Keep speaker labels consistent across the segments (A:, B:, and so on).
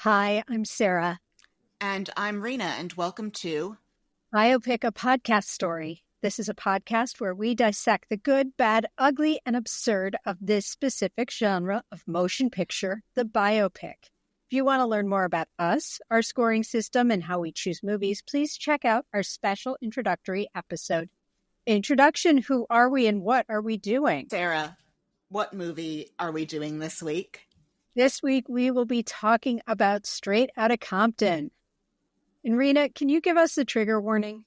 A: Hi, I'm Sara.
B: And I'm Rena, and welcome to
A: Biopic, a podcast story. This is a podcast where we dissect the good, bad, ugly, and absurd of this specific genre of motion picture, the biopic. If you want to learn more about us, our scoring system, and how we choose movies, please check out our special introductory episode. Introduction, who are we and what are we doing?
B: Sara, what movie are we doing this week?
A: This week, we will be talking about Straight Outta Compton. And Rena, can you give us the trigger warning?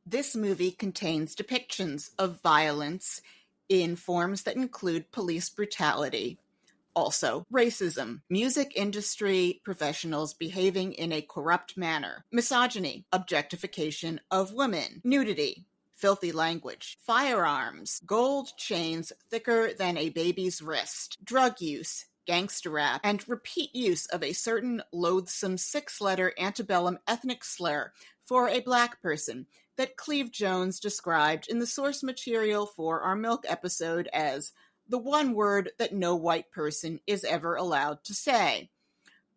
B: This movie contains depictions of violence in forms that include police brutality, also racism, music industry professionals behaving in a corrupt manner, misogyny, objectification of women, nudity, filthy language, firearms, gold chains thicker than a baby's wrist, drug use, gangster rap, and repeat use of a certain loathsome six-letter antebellum ethnic slur for a black person that Cleve Jones described in the source material for our Milk episode as the one word that no white person is ever allowed to say.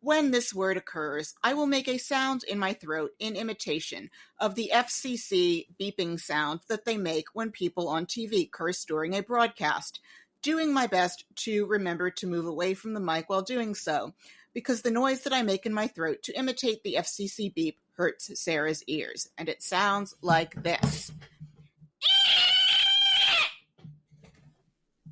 B: When this word occurs, I will make a sound in my throat in imitation of the FCC beeping sound that they make when people on TV curse during a broadcast, doing my best to remember to move away from the mic while doing so, because the noise that I make in my throat to imitate the FCC beep hurts Sarah's ears, and it sounds like this.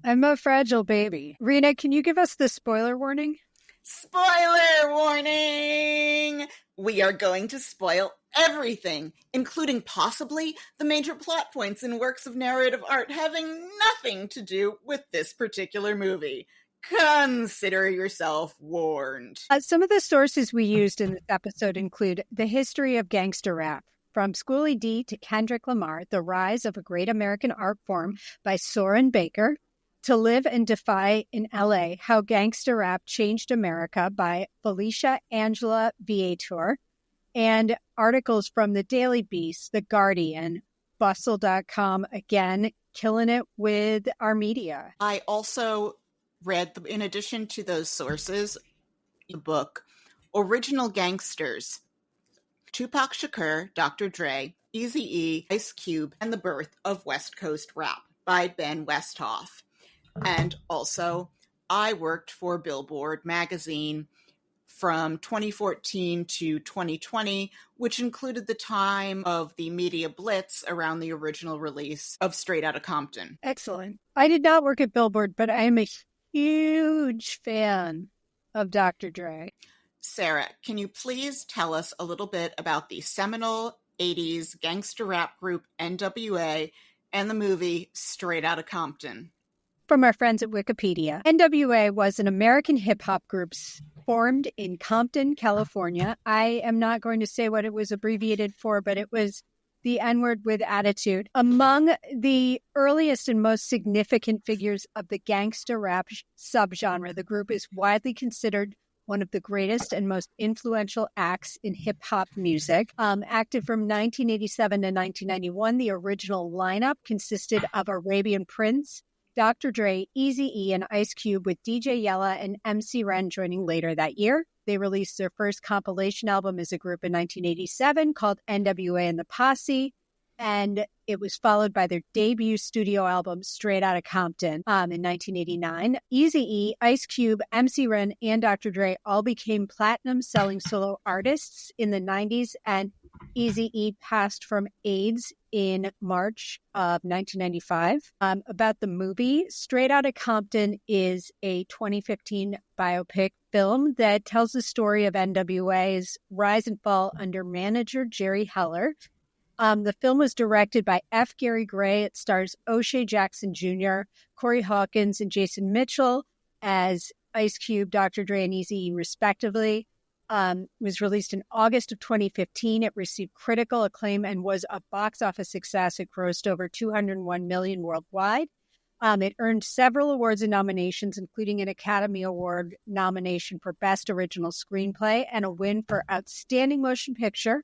A: I'm a fragile baby. Rena, can you give us the spoiler warning?
B: Spoiler warning! We are going to spoil everything, including possibly the major plot points in works of narrative art having nothing to do with this particular movie. Consider yourself warned.
A: Some of the sources we used in this episode include The History of Gangster Rap, From Schoolie D to Kendrick Lamar, The Rise of a Great American Art Form by Soren Baker, To Live and Defy in L.A., How Gangster Rap Changed America by Felicia Angela Viator, and articles from The Daily Beast, The Guardian, Bustle.com, again, killing it with our media.
B: I also read, in addition to those sources, the book Original Gangsters, Tupac Shakur, Dr. Dre, Eazy-E, Ice Cube, and the Birth of West Coast Rap by Ben Westhoff. And also, I worked for Billboard magazine from 2014 to 2020, which included the time of the media blitz around the original release of Straight Outta Compton.
A: Excellent. I did not work at Billboard, but I am a huge fan of Dr. Dre.
B: Sara, can you please tell us a little bit about the seminal 80s gangster rap group N.W.A. and the movie Straight Outta Compton?
A: From our friends at Wikipedia, N.W.A. was an American hip-hop group formed in Compton, California. I am not going to say what it was abbreviated for, but it was the N-word with attitude. Among the earliest and most significant figures of the gangster rap subgenre, the group is widely considered one of the greatest and most influential acts in hip-hop music. Active from 1987 to 1991, the original lineup consisted of Arabian Prince, Dr. Dre, Eazy-E, and Ice Cube, with DJ Yella and MC Ren joining later that year. They released their first compilation album as a group in 1987 called N.W.A. and the Posse, and it was followed by their debut studio album, Straight Outta Compton, in 1989. Eazy-E, Ice Cube, MC Ren, and Dr. Dre all became platinum-selling solo artists in the 90s, and Eazy-E passed from AIDS in March of 1995. About the movie, Straight Outta Compton is a 2015 biopic film that tells the story of N.W.A.'s rise and fall under manager Jerry Heller. The film was directed by F. Gary Gray. It stars O'Shea Jackson Jr., Corey Hawkins, and Jason Mitchell as Ice Cube, Dr. Dre, and Eazy-E, respectively. It was released in August of 2015. It received critical acclaim and was a box office success. It grossed over $201 million worldwide. It earned several awards and nominations, including an Academy Award nomination for Best Original Screenplay and a win for Outstanding Motion Picture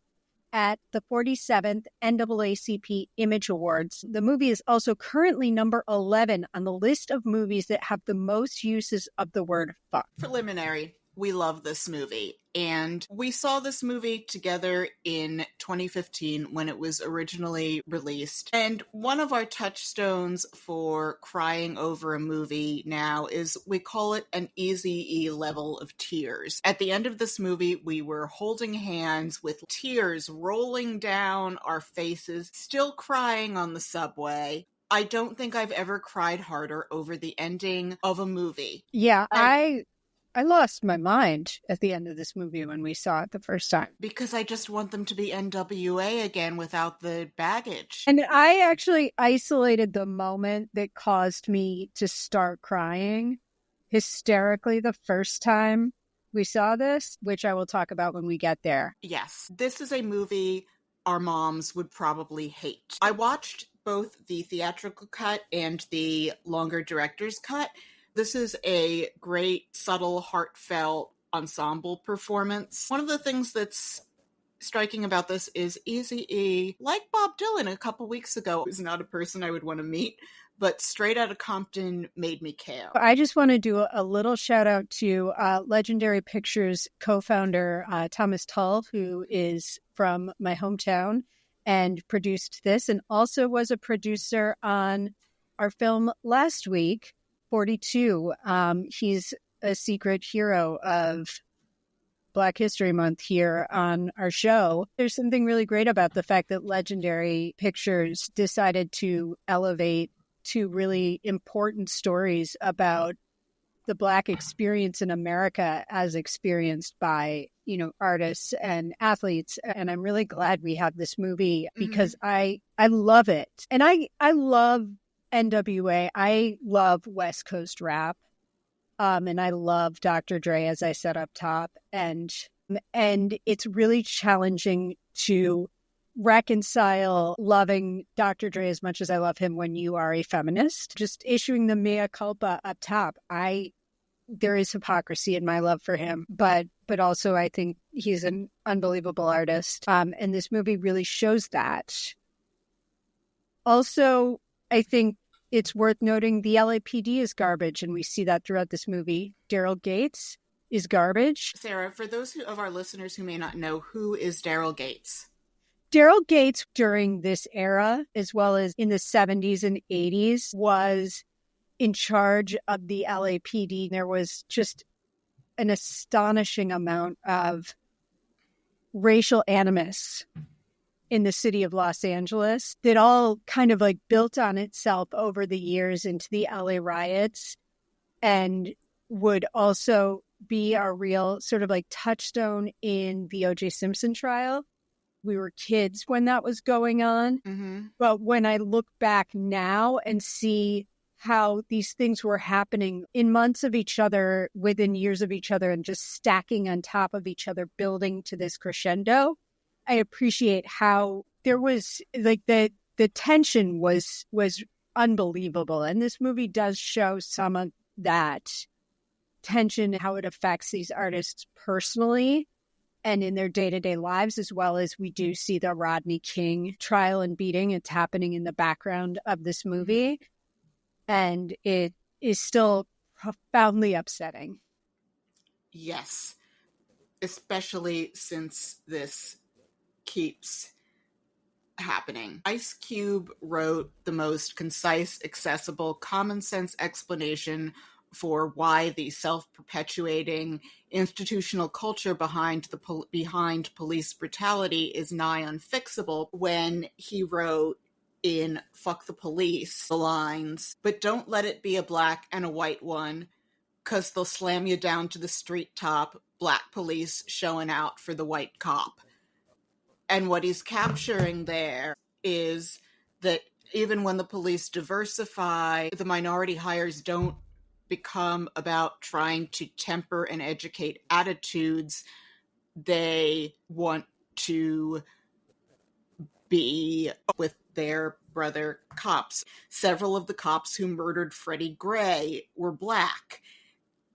A: at the 47th NAACP Image Awards. The movie is also currently number 11 on the list of movies that have the most uses of the word fuck.
B: Preliminary. we love this movie. And we saw this movie together in 2015 when it was originally released. And one of our touchstones for crying over a movie now is we call it an Eazy-E level of tears. At the end of this movie, we were holding hands with tears rolling down our faces, still crying on the subway. I don't think I've ever cried harder over the ending of a movie.
A: Yeah, I lost my mind at the end of this movie when we saw it the first time.
B: Because I just want them to be N.W.A again without the baggage.
A: And I actually isolated the moment that caused me to start crying hysterically the first time we saw this, which I will talk about when we get there.
B: Yes, this is a movie our moms would probably hate. I watched both the theatrical cut and the longer director's cut. This is a great, subtle, heartfelt ensemble performance. One of the things that's striking about this is Eazy-E, like Bob Dylan a couple weeks ago, is not a person I would want to meet, but straight out of Compton made me care.
A: I just want to do a little shout out to Legendary Pictures co-founder Thomas Tull, who is from my hometown and produced this, and also was a producer on our film last week, 42. He's a secret hero of Black History Month here on our show. There's something really great about the fact that Legendary Pictures decided to elevate two really important stories about the Black experience in America as experienced by, artists and athletes. And I'm really glad we have this movie because I love it. And I love N.W.A. I love West Coast rap. And I love Dr. Dre, as I said up top. And it's really challenging to reconcile loving Dr. Dre as much as I love him when you are a feminist. Just issuing the mea culpa up top. There is hypocrisy in my love for him, but also I think he's an unbelievable artist. And this movie really shows that. Also, I think it's worth noting the LAPD is garbage, and we see that throughout this movie. Daryl Gates is garbage.
B: Sarah, for those of our listeners who may not know, who is Daryl Gates?
A: Daryl Gates during this era, as well as in the 70s and 80s, was in charge of the LAPD. There was just an astonishing amount of racial animus in the city of Los Angeles that all kind of built on itself over the years into the LA riots and would also be a real sort of touchstone in the O.J. Simpson trial. We were kids when that was going on.
B: Mm-hmm.
A: But when I look back now and see how these things were happening in months of each other, within years of each other, and just stacking on top of each other, building to this crescendo, I appreciate how there was the tension was unbelievable. And this movie does show some of that tension, how it affects these artists personally and in their day-to-day lives, as well as we do see the Rodney King trial and beating. It's happening in the background of this movie. And it is still profoundly upsetting.
B: Yes. Especially since this keeps happening. Ice Cube wrote the most concise, accessible, common sense explanation for why the self-perpetuating institutional culture behind police brutality is nigh unfixable when he wrote in Fuck the Police the lines, "But don't let it be a black and a white one, 'cause they'll slam you down to the street top, black police showing out for the white cop." And what he's capturing there is that even when the police diversify, the minority hires don't become about trying to temper and educate attitudes. They want to be with their brother cops. Several of the cops who murdered Freddie Gray were black.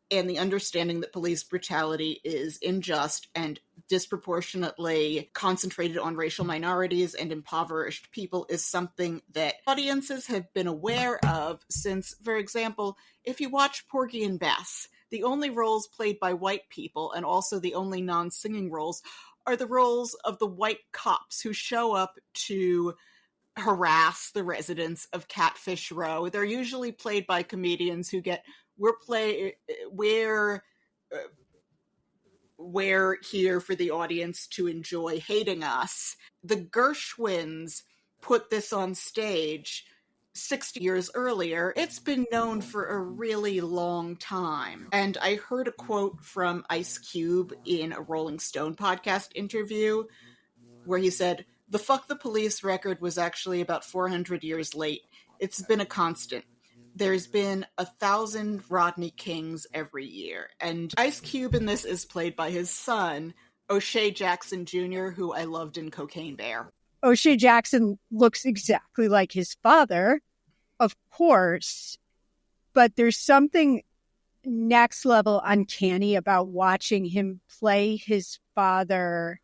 B: And the understanding that police brutality is unjust and disproportionately concentrated on racial minorities and impoverished people is something that audiences have been aware of since, for example, if you watch Porgy and Bess, The only roles played by white people, and also the only non-singing roles, are the roles of the white cops who show up to harass the residents of Catfish Row. They're usually played by comedians who get, we're here for the audience to enjoy hating us. The Gershwins put this on stage 60 years earlier. It's been known for a really long time. And I heard a quote from Ice Cube in a Rolling Stone podcast interview where he said, "The Fuck the Police record was actually about 400 years late. It's been a constant. There's been 1,000 Rodney Kings every year." And Ice Cube in this is played by his son, O'Shea Jackson Jr., who I loved in Cocaine Bear.
A: O'Shea Jackson looks exactly like his father, of course, but there's something next level uncanny about watching him play his father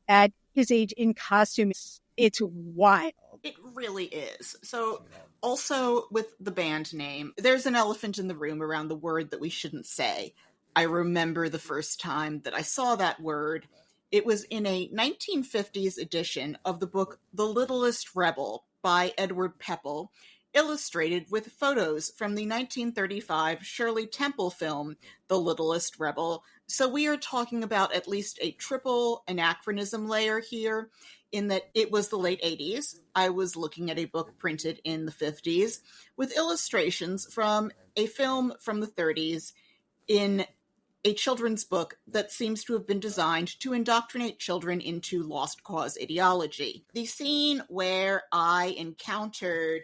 A: at his age in costume. It's wild.
B: It really is. So also with the band name, there's an elephant in the room around the word that we shouldn't say. I remember the first time that I saw that word. It was in a 1950s edition of the book The Littlest Rebel by Edward Pepple, illustrated with photos from the 1935 Shirley Temple film, The Littlest Rebel. So we are talking about at least a triple anachronism layer here, in that it was the late 80s. I was looking at a book printed in the 50s with illustrations from a film from the 30s in a children's book that seems to have been designed to indoctrinate children into lost cause ideology. The scene where I encountered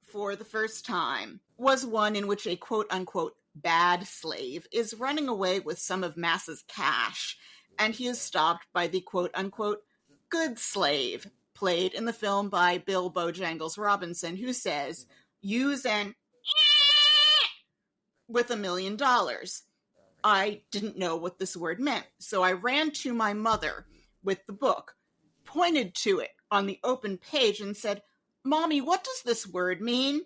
B: for the first time was one in which a quote-unquote bad slave is running away with some of Mass's cash, and he is stopped by the quote-unquote good slave, played in the film by Bill Bojangles Robinson, who says, "Use an with $1 million. I didn't know what this word meant, so I ran to my mother with the book, pointed to it on the open page and said, "Mommy, what does this word mean?"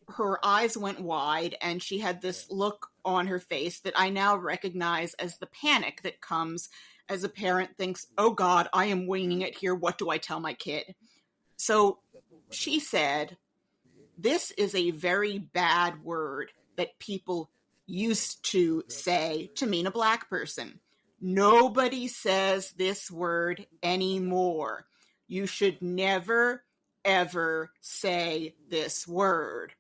B: Her eyes went wide, and she had this look on her face that I now recognize as the panic that comes as a parent thinks, "Oh God, I am winging it here. What do I tell my kid?" So she said, "This is a very bad word that people used to say to mean a black person. Nobody says this word anymore. You should never, ever say this word."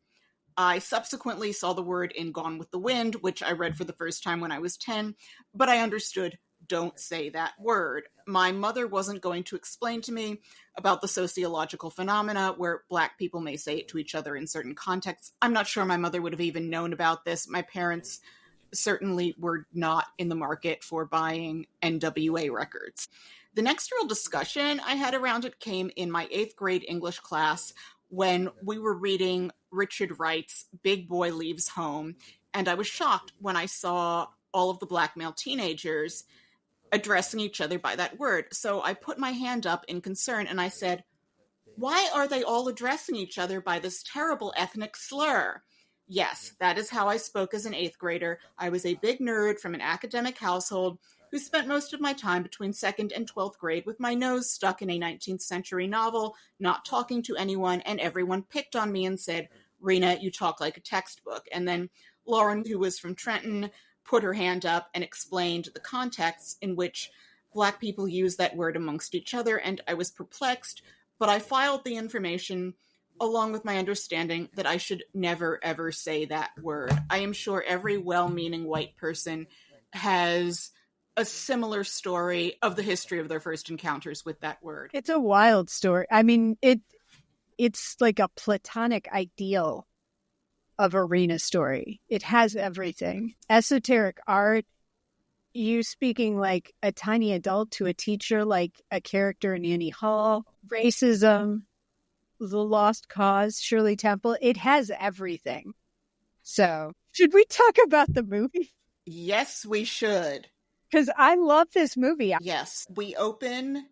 B: I subsequently saw the word in Gone with the Wind, which I read for the first time when I was 10, but I understood, don't say that word. My mother wasn't going to explain to me about the sociological phenomena where black people may say it to each other in certain contexts. I'm not sure my mother would have even known about this. My parents certainly were not in the market for buying N.W.A. records. The next real discussion I had around it came in my 8th grade English class when we were reading Richard Wright's Big Boy Leaves Home, and I was shocked when I saw all of the black male teenagers addressing each other by that word. So I put my hand up in concern and I said, "Why are they all addressing each other by this terrible ethnic slur?" Yes, that is how I spoke as an 8th grader. I was a big nerd from an academic household who spent most of my time between 2nd and 12th grade with my nose stuck in a 19th century novel, not talking to anyone, and everyone picked on me and said, "Rena, you talk like a textbook." And then Lauren, who was from Trenton, put her hand up and explained the contexts in which black people use that word amongst each other, and I was perplexed, but I filed the information along with my understanding that I should never, ever say that word. I am sure every well-meaning white person has a similar story of the history of their first encounters with that word.
A: It's a wild story. I mean, it's like a platonic ideal of arena story. It has everything. Esoteric art, you speaking like a tiny adult to a teacher, like a character in Annie Hall, racism, The Lost Cause, Shirley Temple. It has everything. So, should we talk about the movie?
B: Yes, we should.
A: Because I love this movie.
B: Yes, we open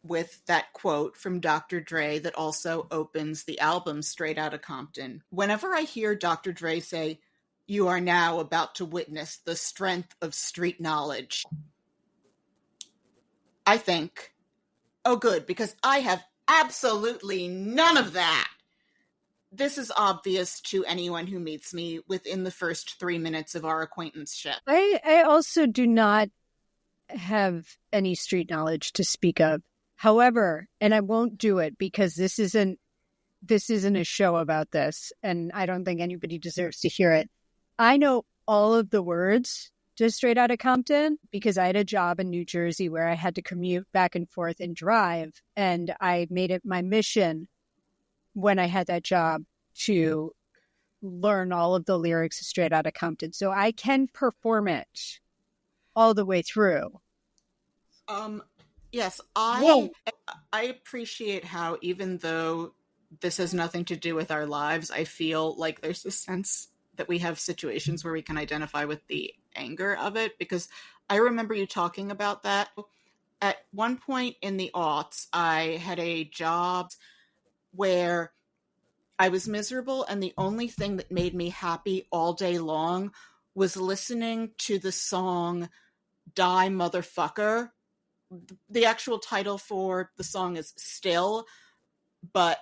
B: with that quote from Dr. Dre that also opens the album Straight Outta Compton. Whenever I hear Dr. Dre say, "You are now about to witness the strength of street knowledge," I think, oh good, because I have absolutely none of that. This is obvious to anyone who meets me within the first 3 minutes of our acquaintanceship.
A: I also do not have any street knowledge to speak of. However, and I won't do it because this isn't a show about this, and I don't think anybody deserves to hear it. I know all of the words to Straight Outta Compton because I had a job in New Jersey where I had to commute back and forth and drive, and I made it my mission when I had that job to learn all of the lyrics of Straight Outta Compton. So I can perform it all the way through.
B: Yes, I appreciate how, even though this has nothing to do with our lives, I feel like there's a sense that we have situations where we can identify with the anger of it, because I remember you talking about that. At one point in the aughts, I had a job where I was miserable, and the only thing that made me happy all day long was listening to the song Die Motherfucker. The actual title for the song is Still, but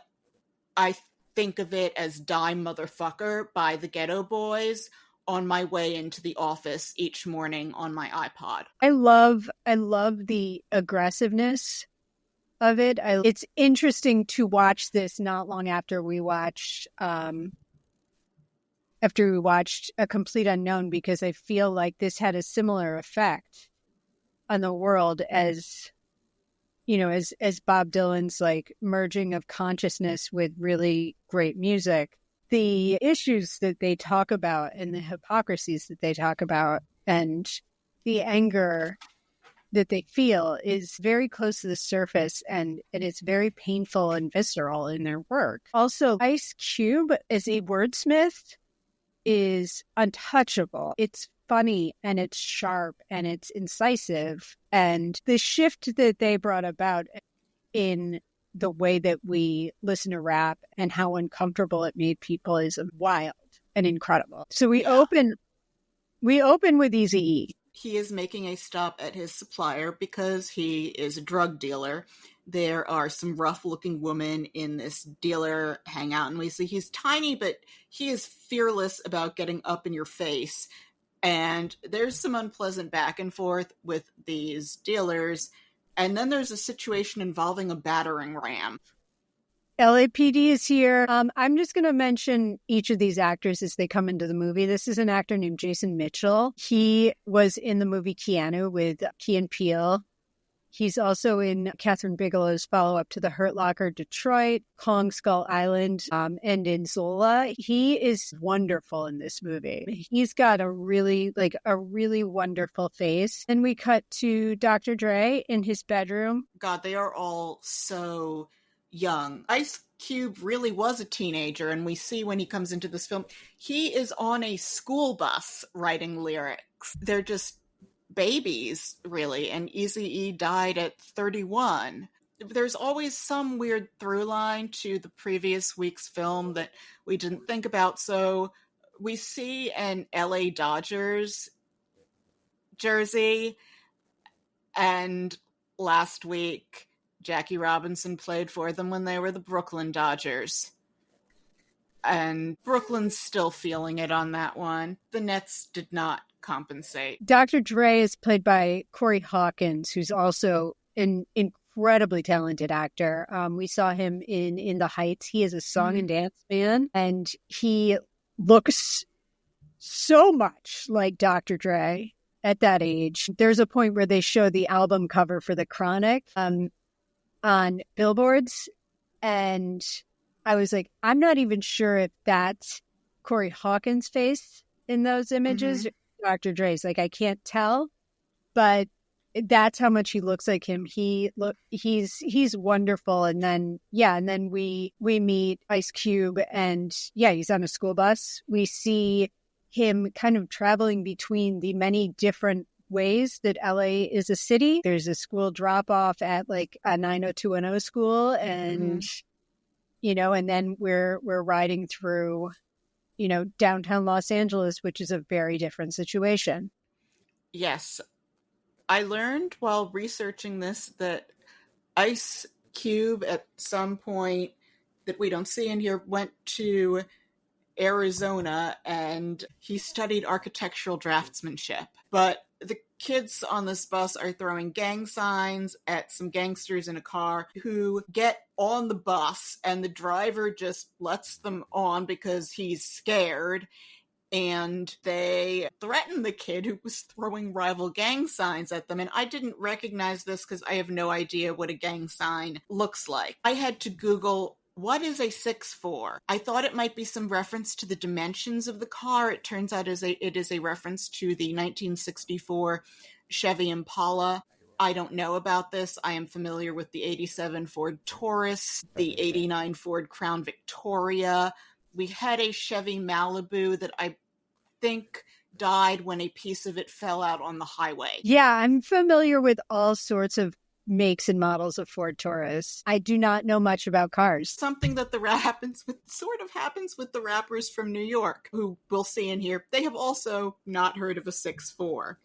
B: I think of it as Die Motherfucker by the Ghetto Boys on my way into the office each morning on my iPod.
A: I love the aggressiveness of it. It's interesting to watch this not long after we watched A Complete Unknown, because I feel like this had a similar effect on the world as, you know, as Bob Dylan's like merging of consciousness with really great music. The issues that they talk about and the hypocrisies that they talk about and the anger that they feel is very close to the surface, and it's very painful and visceral in their work. Also, Ice Cube as a wordsmith is untouchable. It's funny and it's sharp and it's incisive. And the shift that they brought about in the way that we listen to rap and how uncomfortable it made people is wild and incredible. So we open with Eazy-E.
B: He is making a stop at his supplier because he is a drug dealer. There are some rough-looking women in this dealer hangout, and we see he's tiny, but he is fearless about getting up in your face. And there's some unpleasant back and forth with these dealers. And then there's a situation involving a battering ram.
A: LAPD is here. I'm just going to mention each of these actors as they come into the movie. This is an actor named Jason Mitchell. He was in the movie Keanu with Key and Peele. He's also in Catherine Bigelow's follow-up to The Hurt Locker, Detroit, Kong Skull Island, and in Zola. He is wonderful in this movie. He's got a really wonderful face. And we cut to Dr. Dre in his bedroom.
B: God, they are all so young. Ice Cube really was a teenager, and we see when he comes into this film, he is on a school bus writing lyrics. They're just babies, really, and Eazy-E died at 31. There's always some weird through line to the previous week's film that we didn't think about. So we see an LA Dodgers jersey, and last week Jackie Robinson played for them when they were the Brooklyn Dodgers. And Brooklyn's still feeling it on that one. The Nets did not compensate.
A: Dr. Dre is played by Corey Hawkins, who's also an incredibly talented actor. We saw him in The Heights. He is a song and dance man, and he looks so much like Dr. Dre at that age. There's a point where they show the album cover for The Chronic on billboards, and I was like, I'm not even sure if that's Corey Hawkins' face in those images. Dr. Dre's, like, I can't tell, but that's how much he looks like him. He's wonderful. And then we meet Ice Cube, and he's on a school bus. We see him kind of traveling between the many different ways that LA is a city. There's a school drop off at like a 90210 school, and and then we're riding through, downtown Los Angeles, which is a very different situation.
B: Yes. I learned while researching this that Ice Cube at some point that we don't see in here went to Arizona and he studied architectural draftsmanship. But the kids on this bus are throwing gang signs at some gangsters in a car who get on the bus, and the driver just lets them on because he's scared. And they threaten the kid who was throwing rival gang signs at them. And I didn't recognize this because I have no idea what a gang sign looks like. I had to Google, what is a 6'4"? I thought it might be some reference to the dimensions of the car. It turns out it is a reference to the 1964 Chevy Impala. I don't know about this. I am familiar with the 87 Ford Taurus, the 89 Ford Crown Victoria. We had a Chevy Malibu that I think died when a piece of it fell out on the highway.
A: Yeah, I'm familiar with all sorts of makes and models of Ford Taurus. I do not know much about cars.
B: Something that happens with the rappers from New York, who we'll see in here. They have also not heard of a 6'4".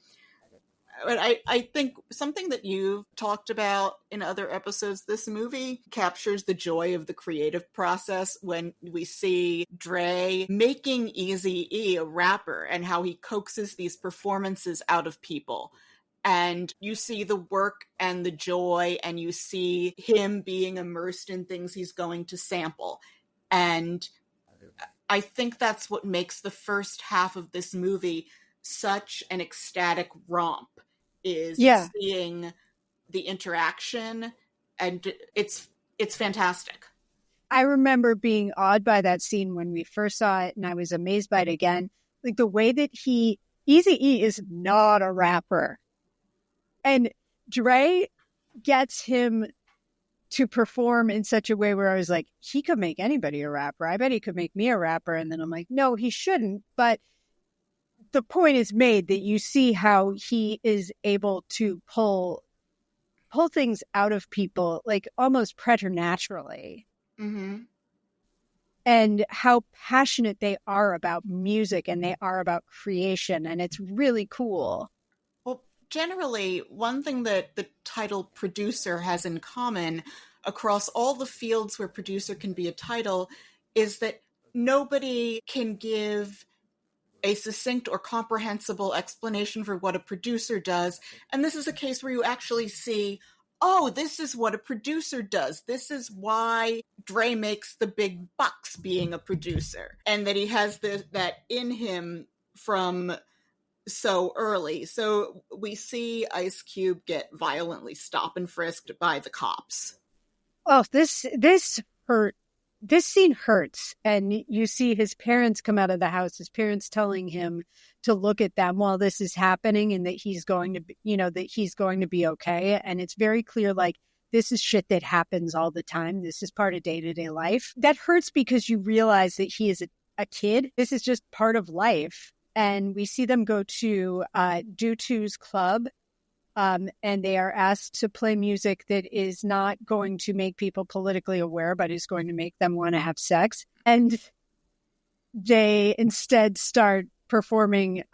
B: But I think something that you've talked about in other episodes, this movie captures the joy of the creative process when we see Dre making Eazy-E a rapper and how he coaxes these performances out of people. And you see the work and the joy, and you see him being immersed in things he's going to sample. And I think that's what makes the first half of this movie such an ecstatic romp, is seeing the interaction, and it's fantastic.
A: I remember being awed by that scene when we first saw it, and I was amazed by it again. Like the way that Eazy-E is not a rapper. And Dre gets him to perform in such a way where I was like, he could make anybody a rapper. I bet he could make me a rapper. And then I'm like, no, he shouldn't. But the point is made that you see how he is able to pull things out of people, like almost preternaturally.
B: Mm-hmm.
A: And how passionate they are about music and they are about creation. And it's really cool.
B: Well, generally, one thing that the title producer has in common across all the fields where producer can be a title is that nobody can give a succinct or comprehensible explanation for what a producer does. And this is a case where you actually see, oh, this is what a producer does. This is why Dre makes the big bucks being a producer. And that he has that in him from so early. So we see Ice Cube get violently stop and frisked by the cops.
A: Oh, this hurt. This scene hurts, and you see his parents come out of the house, his parents telling him to look at them while this is happening, and that he's going to be, that he's going to be okay. And it's very clear, like, this is shit that happens all the time. This is part of day-to-day life. That hurts because you realize that he is a kid. This is just part of life. And we see them go to Dutu's club. And they are asked to play music that is not going to make people politically aware, but is going to make them want to have sex. And they instead start performing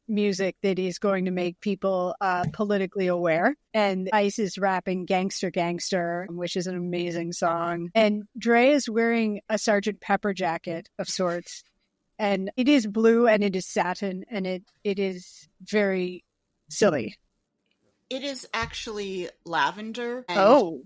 A: music that is going to make people politically aware. And Ice is rapping Gangster Gangster, which is an amazing song. And Dre is wearing a Sgt. Pepper jacket of sorts. And it is blue and it is satin, and it is very silly.
B: It is actually lavender. And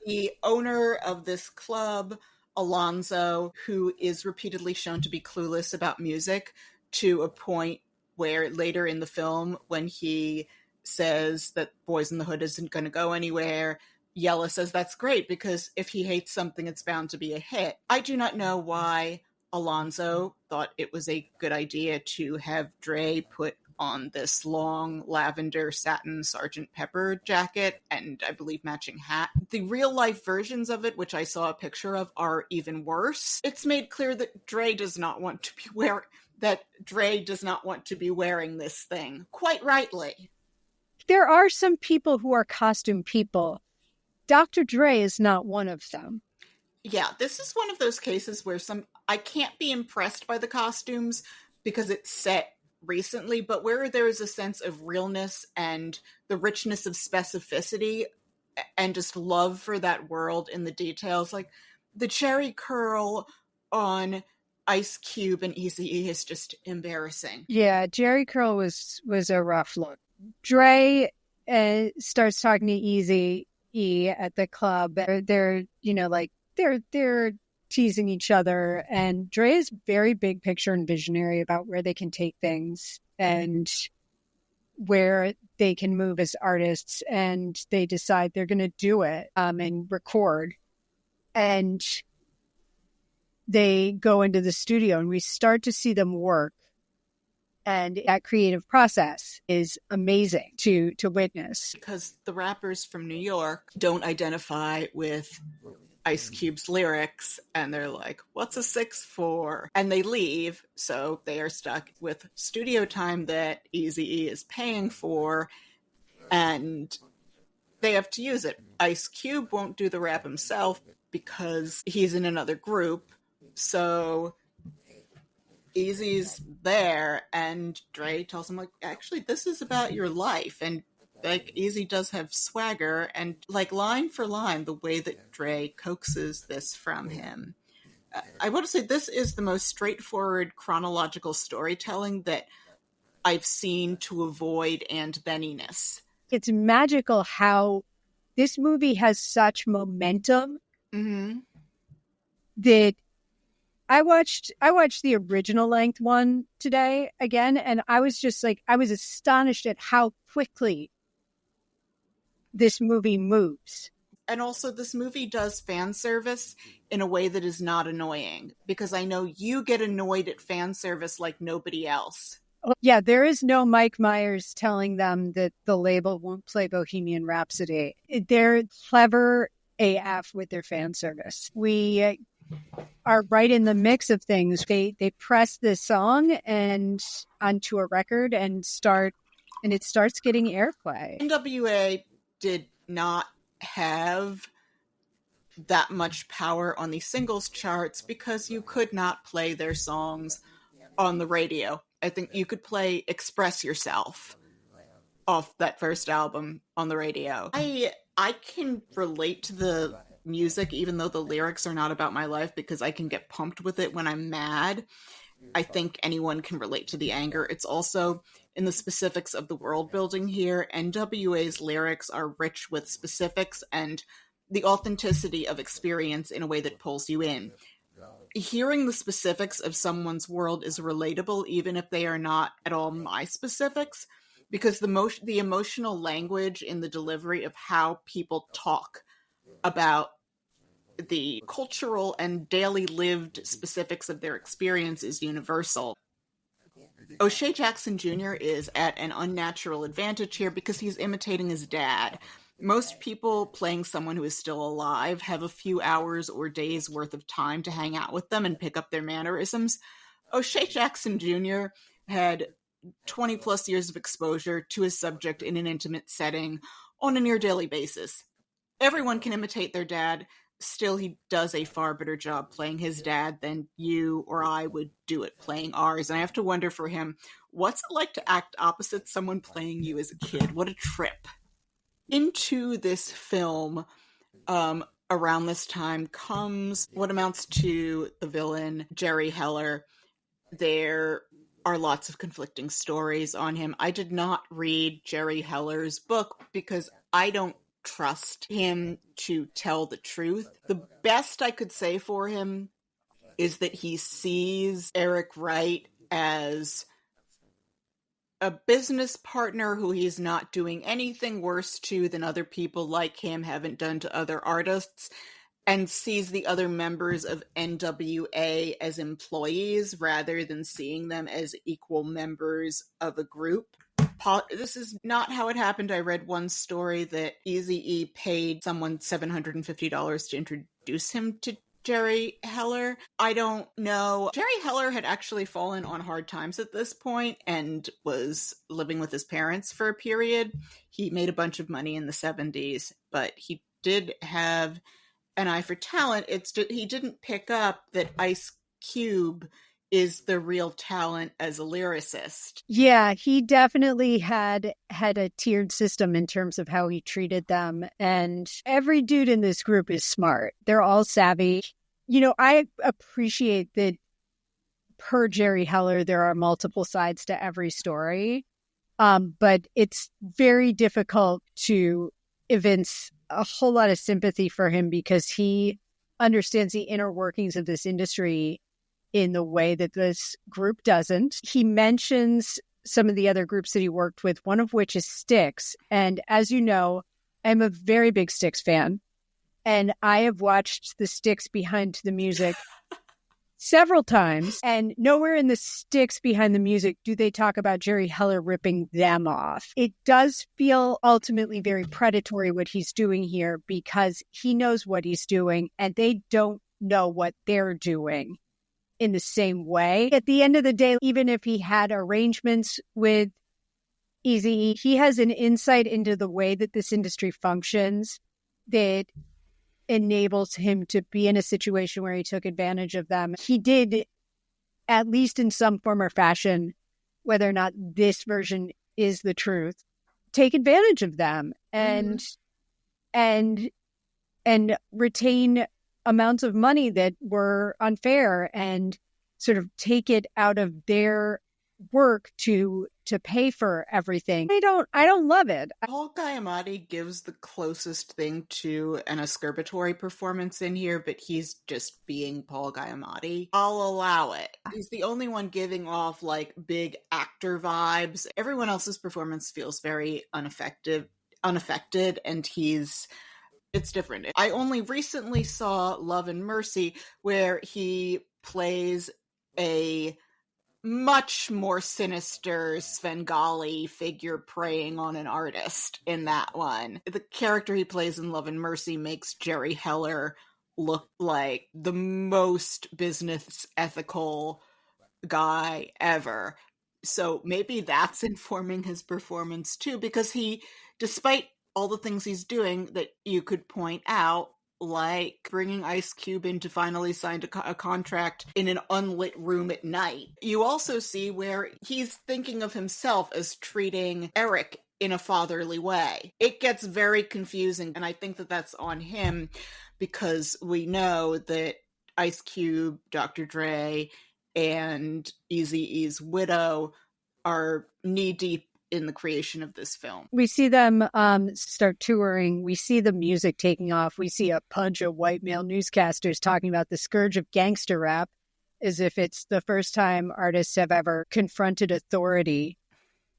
B: the owner of this club, Alonzo, who is repeatedly shown to be clueless about music, to a point where later in the film, when he says that Boys in the Hood isn't going to go anywhere, Yella says that's great, because if he hates something, it's bound to be a hit. I do not know why Alonzo thought it was a good idea to have Dre put on this long lavender satin Sgt. Pepper jacket and I believe matching hat. The real life versions of it, which I saw a picture of, are even worse. It's made clear that Dre does not want to be that Dre does not want to be wearing this thing, quite rightly.
A: There are some people who are costume people. Dr. Dre is not one of them.
B: Yeah, this is one of those cases where I can't be impressed by the costumes because it's set recently, but where there is a sense of realness and the richness of specificity and just love for that world in the details, like the cherry curl on Ice Cube and Eazy-E is just embarrassing.
A: Yeah, Jerry Curl was a rough look. Dre starts talking to Eazy-E at the club. They're teasing each other, and Dre is very big picture and visionary about where they can take things and where they can move as artists, and they decide they're going to do it and record. And they go into the studio, and we start to see them work. And that creative process is amazing to witness.
B: Because the rappers from New York don't identify with Ice Cube's lyrics, and they're like, what's a 6-4? And they leave, so they are stuck with studio time that Eazy-E is paying for, and they have to use it. Ice Cube won't do the rap himself because he's in another group, so Eazy's there, and Dre tells him, like, actually, this is about your life, and like, Eazy does have swagger, and like, line for line, the way that Dre coaxes this from him. I want to say this is the most straightforward chronological storytelling that I've seen to avoid and-then-i-ness.
A: It's magical how this movie has such momentum that I watched the original length one today again, and I was just like, I was astonished at how quickly this movie moves.
B: And also, this movie does fan service in a way that is not annoying, because I know you get annoyed at fan service like nobody else.
A: Yeah, there is no Mike Myers telling them that the label won't play Bohemian Rhapsody. They're clever AF with their fan service. We are right in the mix of things. They press this song and onto a record and it starts getting airplay.
B: N.W.A. did not have that much power on the singles charts because you could not play their songs on the radio. I think you could play Express Yourself off that first album on the radio. I can relate to the music even though the lyrics are not about my life because I can get pumped with it when I'm mad. I think anyone can relate to the anger. It's also in the specifics of the world building here. N.W.A.'s lyrics are rich with specifics and the authenticity of experience in a way that pulls you in. Hearing the specifics of someone's world is relatable, even if they are not at all my specifics, because the emotional language in the delivery of how people talk about the cultural and daily lived specifics of their experience is universal. O'Shea Jackson Jr. is at an unnatural advantage here because he's imitating his dad. Most people playing someone who is still alive have a few hours or days worth of time to hang out with them and pick up their mannerisms. O'Shea Jackson Jr. had 20 plus years of exposure to his subject in an intimate setting on a near daily basis. Everyone can imitate their dad. Still, he does a far better job playing his dad than you or I would do at playing ours. And I have to wonder for him, what's it like to act opposite someone playing you as a kid? What a trip. Into this film, around this time, comes what amounts to the villain, Jerry Heller. There are lots of conflicting stories on him. I did not read Jerry Heller's book because I don't trust him to tell the truth. The best I could say for him is that he sees Eric Wright as a business partner who he's not doing anything worse to than other people like him haven't done to other artists, and sees the other members of N.W.A. as employees rather than seeing them as equal members of a group. This is not how it happened. I read one story that Eazy-E paid someone $750 to introduce him to Jerry Heller. I don't know. Jerry Heller had actually fallen on hard times at this point and was living with his parents for a period. He made a bunch of money in the 70s, but he did have an eye for talent. It's just, he didn't pick up that Ice Cube is the real talent as a lyricist.
A: Yeah, he definitely had a tiered system in terms of how he treated them. And every dude in this group is smart. They're all savvy. You know, I appreciate that per Jerry Heller, there are multiple sides to every story. But it's very difficult to evince a whole lot of sympathy for him because he understands the inner workings of this industry in the way that this group doesn't. He mentions some of the other groups that he worked with, one of which is Styx. And as you know, I'm a very big Styx fan. And I have watched the Styx Behind the Music several times. And nowhere in the Styx Behind the Music do they talk about Jerry Heller ripping them off. It does feel ultimately very predatory what he's doing here because he knows what he's doing and they don't know what they're doing in the same way. At the end of the day, even if he had arrangements with Eazy-E, he has an insight into the way that this industry functions that enables him to be in a situation where he took advantage of them. He did, at least in some form or fashion, whether or not this version is the truth, take advantage of them and retain amounts of money that were unfair and sort of take it out of their work to pay for everything. I don't love it.
B: Paul Giamatti gives the closest thing to an ascorbatory performance in here, but he's just being Paul Giamatti. I'll allow it. He's the only one giving off like big actor vibes. Everyone else's performance feels very unaffected, and it's different. I only recently saw Love and Mercy, where he plays a much more sinister Svengali figure preying on an artist in that one. The character he plays in Love and Mercy makes Jerry Heller look like the most business ethical guy ever. So maybe that's informing his performance too, because he, despite all the things he's doing that you could point out, like bringing Ice Cube in to finally sign a contract in an unlit room at night. You also see where he's thinking of himself as treating Eric in a fatherly way. It gets very confusing, and I think that that's on him because we know that Ice Cube, Dr. Dre, and Eazy-E's widow are knee-deep in the creation of this film.
A: We see them start touring. We see the music taking off. We see a bunch of white male newscasters talking about the scourge of gangster rap as if it's the first time artists have ever confronted authority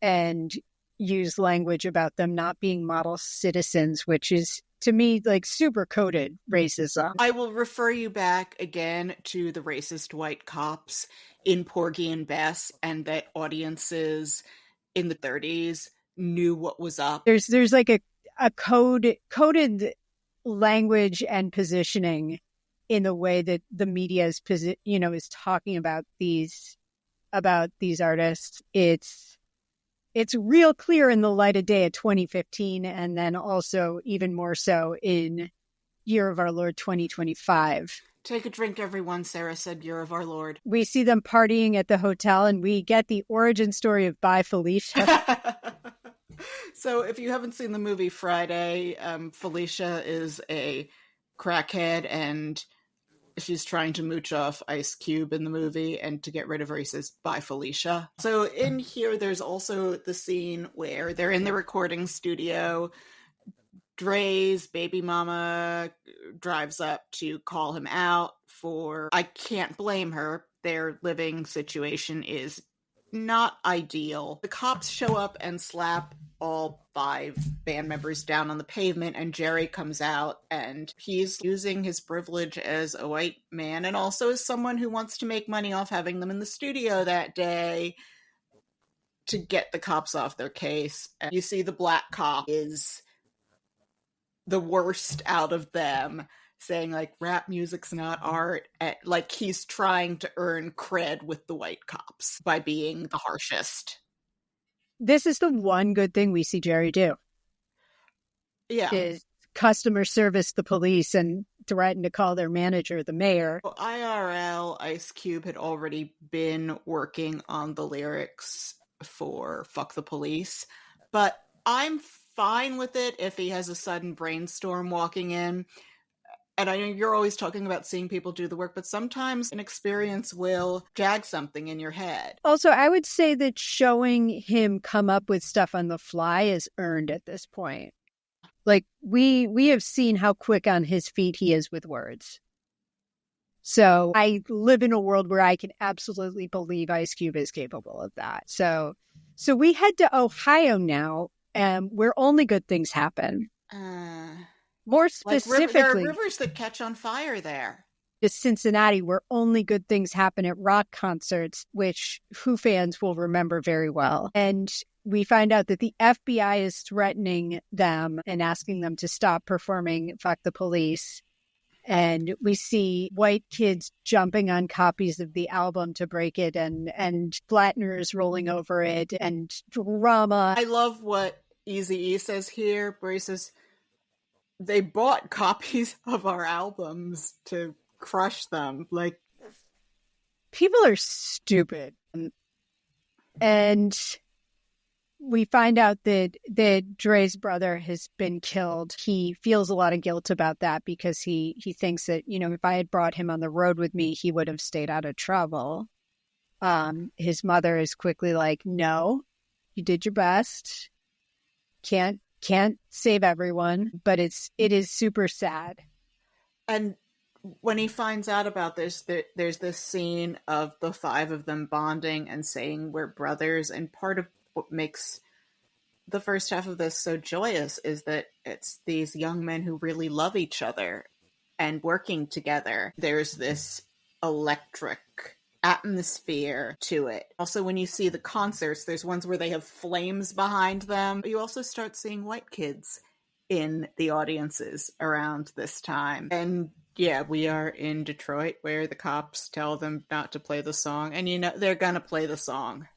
A: and used language about them not being model citizens, which is, to me, like super coded racism.
B: I will refer you back again to the racist white cops in Porgy and Bess, and that audiences in the 30s knew what was up.
A: There's like a coded language and positioning in the way that the media is talking about these artists. It's real clear in the light of day of 2015, and then also even more so in Year of Our Lord 2025.
B: Take a drink, everyone, Sara said, Year of Our Lord.
A: We see them partying at the hotel, and we get the origin story of Bye Felicia.
B: So if you haven't seen the movie Friday, Felicia is a crackhead, and she's trying to mooch off Ice Cube in the movie, and to get rid of her, he says, Bye Felicia. So in here, there's also the scene where they're in the recording studio. Dre's baby mama drives up to call him out for, I can't blame her, their living situation is not ideal. The cops show up and slap all 5 band members down on the pavement, and Jerry comes out, and he's using his privilege as a white man and also as someone who wants to make money off having them in the studio that day to get the cops off their case. And you see the black cop is the worst out of them, saying like rap music's not art. Like he's trying to earn cred with the white cops by being the harshest.
A: This is the one good thing we see Jerry do.
B: Yeah.
A: Is customer service the police and threaten to call their manager, the mayor.
B: Well, IRL, Ice Cube had already been working on the lyrics for Fuck the Police, but I'm fine with it if he has a sudden brainstorm walking in. And I know you're always talking about seeing people do the work, but sometimes an experience will jag something in your head.
A: Also, I would say that showing him come up with stuff on the fly is earned at this point. Like, we have seen how quick on his feet he is with words. So I live in a world where I can absolutely believe Ice Cube is capable of that. So we head to Ohio now, where only good things happen. More specifically,
B: there are rivers that catch on fire there.
A: To Cincinnati, where only good things happen at rock concerts, which Who fans will remember very well. And we find out that the FBI is threatening them and asking them to stop performing Fuck the Police. And we see white kids jumping on copies of the album to break it and flatteners rolling over it and drama.
B: I love what Eazy-E says here, where he says, they bought copies of our albums to crush them. Like,
A: people are stupid. And we find out that Dre's brother has been killed. He feels a lot of guilt about that because he thinks that, if I had brought him on the road with me, he would have stayed out of trouble. His mother is quickly like, no, you did your best. Can't save everyone, but it is super sad.
B: And when he finds out about this, there's this scene of the five of them bonding and saying we're brothers. And part of what makes the first half of this so joyous is that it's these young men who really love each other and working together. There's this electric atmosphere to it. Also, when you see the concerts, there's ones where they have flames behind them. You also start seeing white kids in the audiences around this time. And yeah, we are in Detroit where the cops tell them not to play the song, and they're gonna play the song.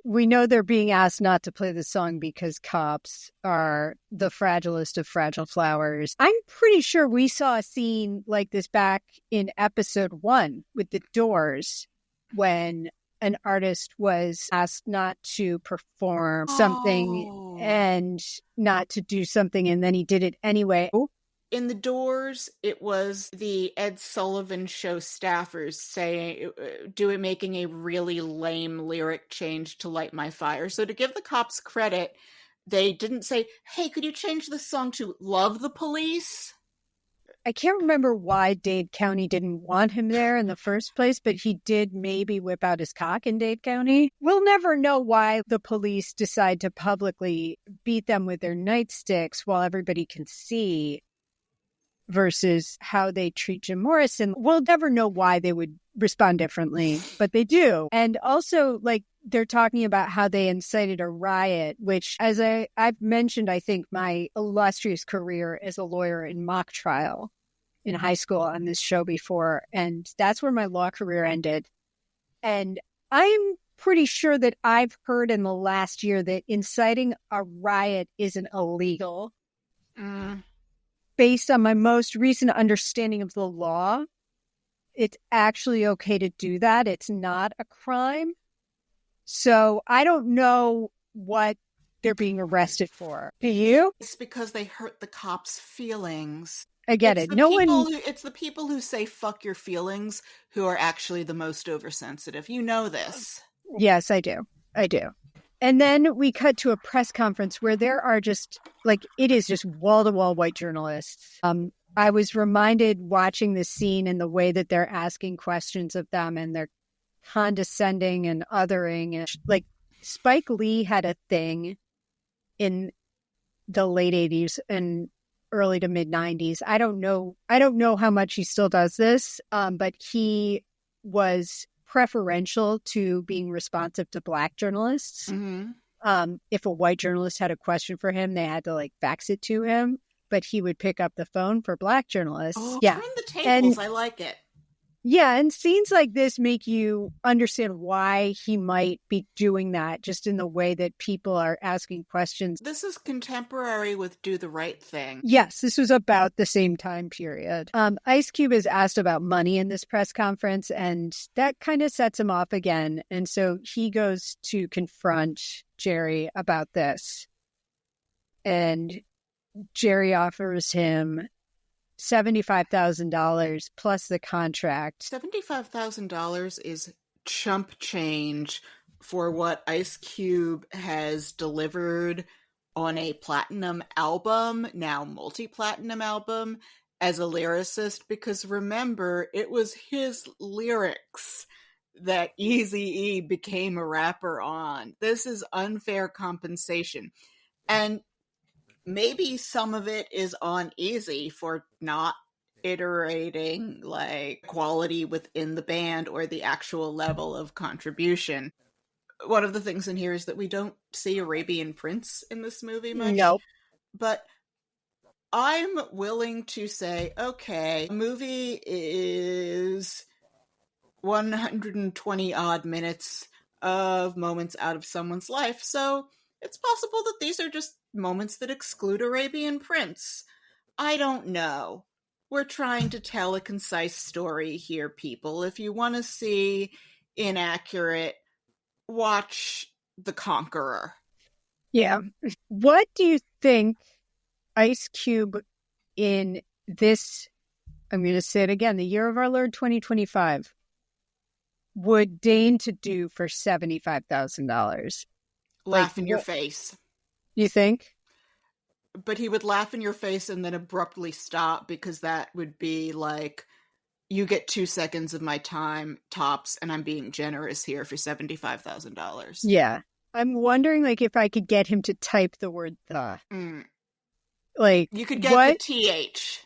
A: We know they're being asked not to play the song because cops are the fragilest of fragile flowers. I'm pretty sure we saw a scene like this back in episode 1 with the Doors, when an artist was asked not to perform something and not to do something, and then he did it anyway.
B: In the Doors, it was the Ed Sullivan Show staffers making a really lame lyric change to Light My Fire. So to give the cops credit, they didn't say, hey, could you change the song to Love the Police?
A: I can't remember why Dade County didn't want him there in the first place, but he did maybe whip out his cock in Dade County. We'll never know why the police decide to publicly beat them with their nightsticks while everybody can see, versus how they treat Jim Morrison. We'll never know why they would respond differently, but they do. And also, they're talking about how they incited a riot, which, as I've mentioned, I think my illustrious career as a lawyer in mock trial in high school on this show before, and that's where my law career ended. And I'm pretty sure that I've heard in the last year that inciting a riot isn't illegal. Based on my most recent understanding of the law, it's actually okay to do that. It's not a crime. So I don't know what they're being arrested for. Do you?
B: It's because they hurt the cops' feelings.
A: I get it.
B: It's the people who say fuck your feelings who are actually the most oversensitive. You know this.
A: Yes, I do. And then we cut to a press conference where there are just, it is just wall-to-wall white journalists. I was reminded watching this scene and the way that they're asking questions of them, and they're condescending and othering. And, Spike Lee had a thing in the late 80s and early to mid 90s. I don't know how much he still does this, but he was preferential to being responsive to Black journalists. Mm-hmm. If a white journalist had a question for him, they had to fax it to him. but he would pick up the phone for Black journalists.
B: Oh,
A: yeah.
B: turn the tables. I like it.
A: Yeah, and scenes like this make you understand why he might be doing that, just in the way that people are asking questions.
B: This is contemporary with Do the Right Thing.
A: Yes, this was about the same time period. Ice Cube is asked about money in this press conference, and that kind of sets him off again. And so he goes to confront Jerry about this. And Jerry offers him $75,000 plus the contract.
B: $75,000 is chump change for what Ice Cube has delivered on a platinum album, now multi-platinum album, as a lyricist, because remember, it was his lyrics that Eazy-E became a rapper on. This is unfair compensation. And maybe some of it is on Eazy for not iterating like quality within the band or the actual level of contribution. One of the things in here is that we don't see Arabian Prince in this movie much.
A: Nope.
B: But I'm willing to say, okay, the movie is 120 odd minutes of moments out of someone's life, so it's possible that these are just moments that exclude Arabian Prince. I don't know. We're trying to tell a concise story here, people. If you want to see inaccurate, watch The Conqueror.
A: Yeah. What do you think Ice Cube in this, I'm going to say it again, the year of our Lord 2025, would deign to do for $75,000?
B: Laugh in your face.
A: You think?
B: But he would laugh in your face and then abruptly stop, because that would be like, you get 2 seconds of my time, tops, and I'm being generous here for $75,000.
A: Yeah. I'm wondering, like, if I could get him to type the word "the."
B: Mm.
A: Like,
B: you could get the TH.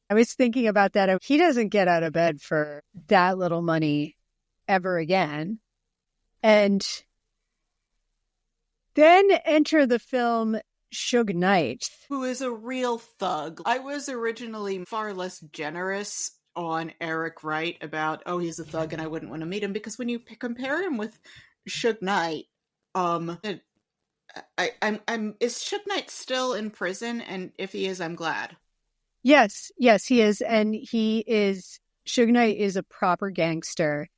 A: I was thinking about that. He doesn't get out of bed for that little money ever again. And then enter the film Suge Knight,
B: who is a real thug. I was originally far less generous on Eric Wright about, oh, he's a thug and I wouldn't want to meet him, because when you compare him with Suge Knight, is Suge Knight still in prison? And if he is, I'm glad.
A: Yes, he is. And Suge Knight is a proper gangster.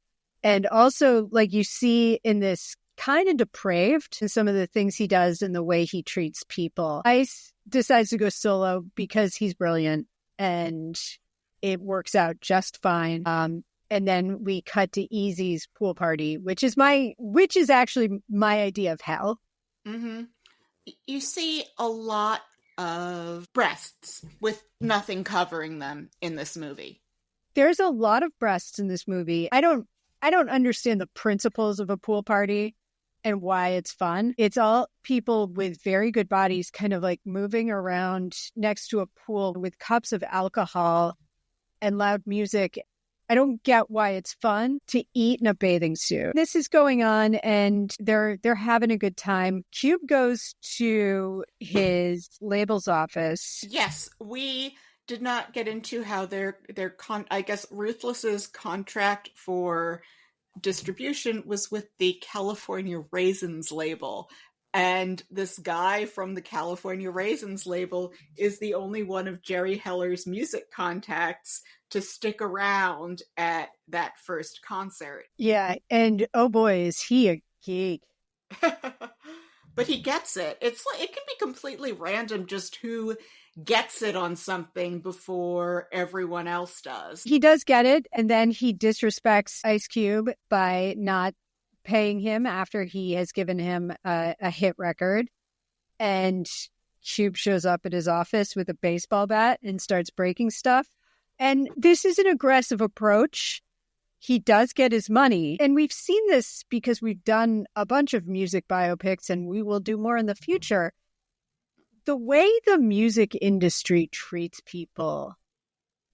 A: And also, like, you see in this kind of depraved in some of the things he does and the way he treats people. Ice decides to go solo because he's brilliant, and it works out just fine. And then we cut to Eazy's pool party, which is actually my idea of hell.
B: Mm-hmm. You see a lot of breasts with nothing covering them in this movie.
A: There's a lot of breasts in this movie. I don't understand the principles of a pool party and why it's fun. It's all people with very good bodies kind of like moving around next to a pool with cups of alcohol and loud music. I don't get why it's fun to eat in a bathing suit. This is going on and they're having a good time. Cube goes to his label's office.
B: Yes, we did not get into how I guess Ruthless's contract for distribution was with the California Raisins label, and this guy from the California Raisins label is the only one of Jerry Heller's music contacts to stick around at that first concert.
A: Yeah, and oh boy, is he a geek.
B: But he gets it. It's like, it can be completely random just who gets it on something before everyone else does.
A: He does get it, and then he disrespects Ice Cube by not paying him after he has given him a hit record. And Cube shows up at his office with a baseball bat and starts breaking stuff. And this is an aggressive approach. He does get his money. And we've seen this because we've done a bunch of music biopics, and we will do more in the future. The way the music industry treats people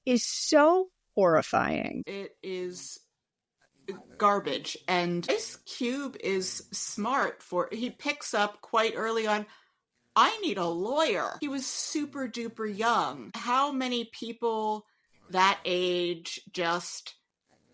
A: is so horrifying.
B: It is garbage. And Ice Cube is smart he picks up quite early on, I need a lawyer. He was super duper young. How many people that age just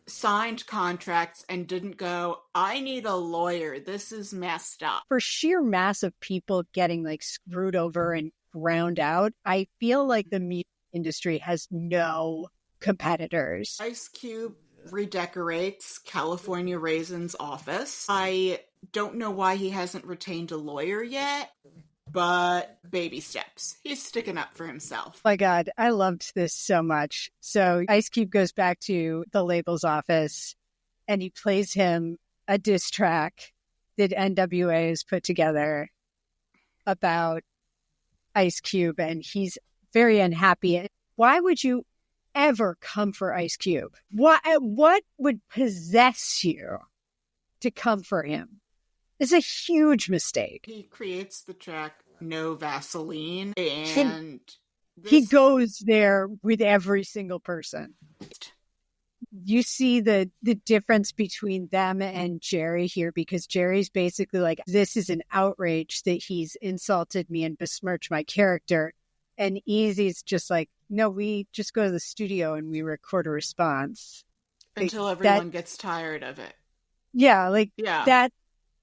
B: signed contracts and didn't go, I need a lawyer. This is messed up.
A: For sheer mass of people getting like screwed over and ground out, I feel like the music industry has no competitors.
B: Ice Cube redecorates California Raisin's office. I don't know why he hasn't retained a lawyer yet, but baby steps. He's sticking up for himself.
A: My God, I loved this so much. So Ice Cube goes back to the label's office and he plays him a diss track that N.W.A has put together about Ice Cube, and he's very unhappy. Why would you ever come for Ice Cube? What would possess you to come for him? It's a huge mistake.
B: He creates the track No Vaseline, and
A: he goes there with every single person. You see the difference between them and Jerry here, because Jerry's basically like, this is an outrage that he's insulted me and besmirched my character. And Eazy's just like, no, we just go to the studio and we record a response.
B: Until everyone gets tired of it.
A: Yeah, that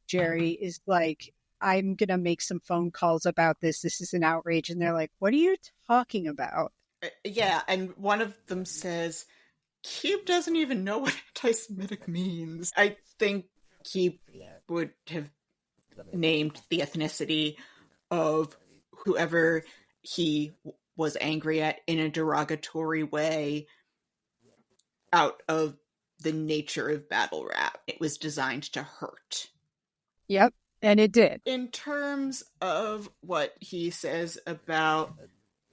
A: Jerry is like, I'm going to make some phone calls about this. This is an outrage. And they're like, what are you talking about?
B: Yeah, and one of them says, Cube doesn't even know what anti-Semitic means. I think Cube would have named the ethnicity of whoever he was angry at in a derogatory way out of the nature of battle rap. It was designed to hurt.
A: Yep, and it did.
B: In terms of what he says about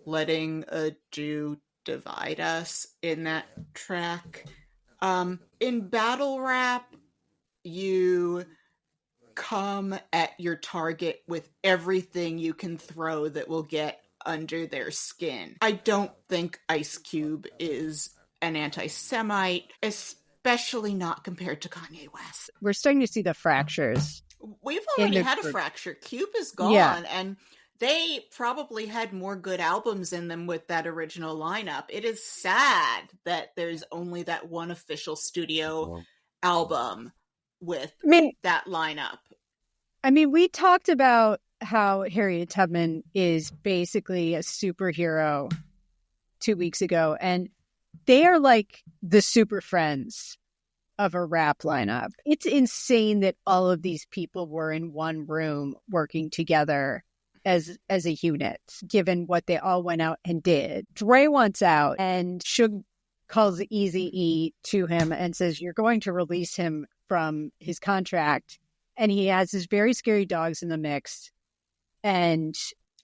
B: letting a Jew divide us in that track, in battle rap, you come at your target with everything you can throw that will get under their skin. I don't think Ice Cube is an anti-Semite, especially not compared to Kanye West.
A: We're starting to see the fractures.
B: We've already had a fracture. Cube is gone, and they probably had more good albums in them with that original lineup. It is sad that there's only that one official studio album with that lineup.
A: I mean, we talked about how Harriet Tubman is basically a superhero 2 weeks ago, and they are like the super friends of a rap lineup. It's insane that all of these people were in one room working together as a unit, given what they all went out and did. Dre wants out, and Suge calls Eazy-E to him and says, you're going to release him from his contract. And he has his very scary dogs in the mix. And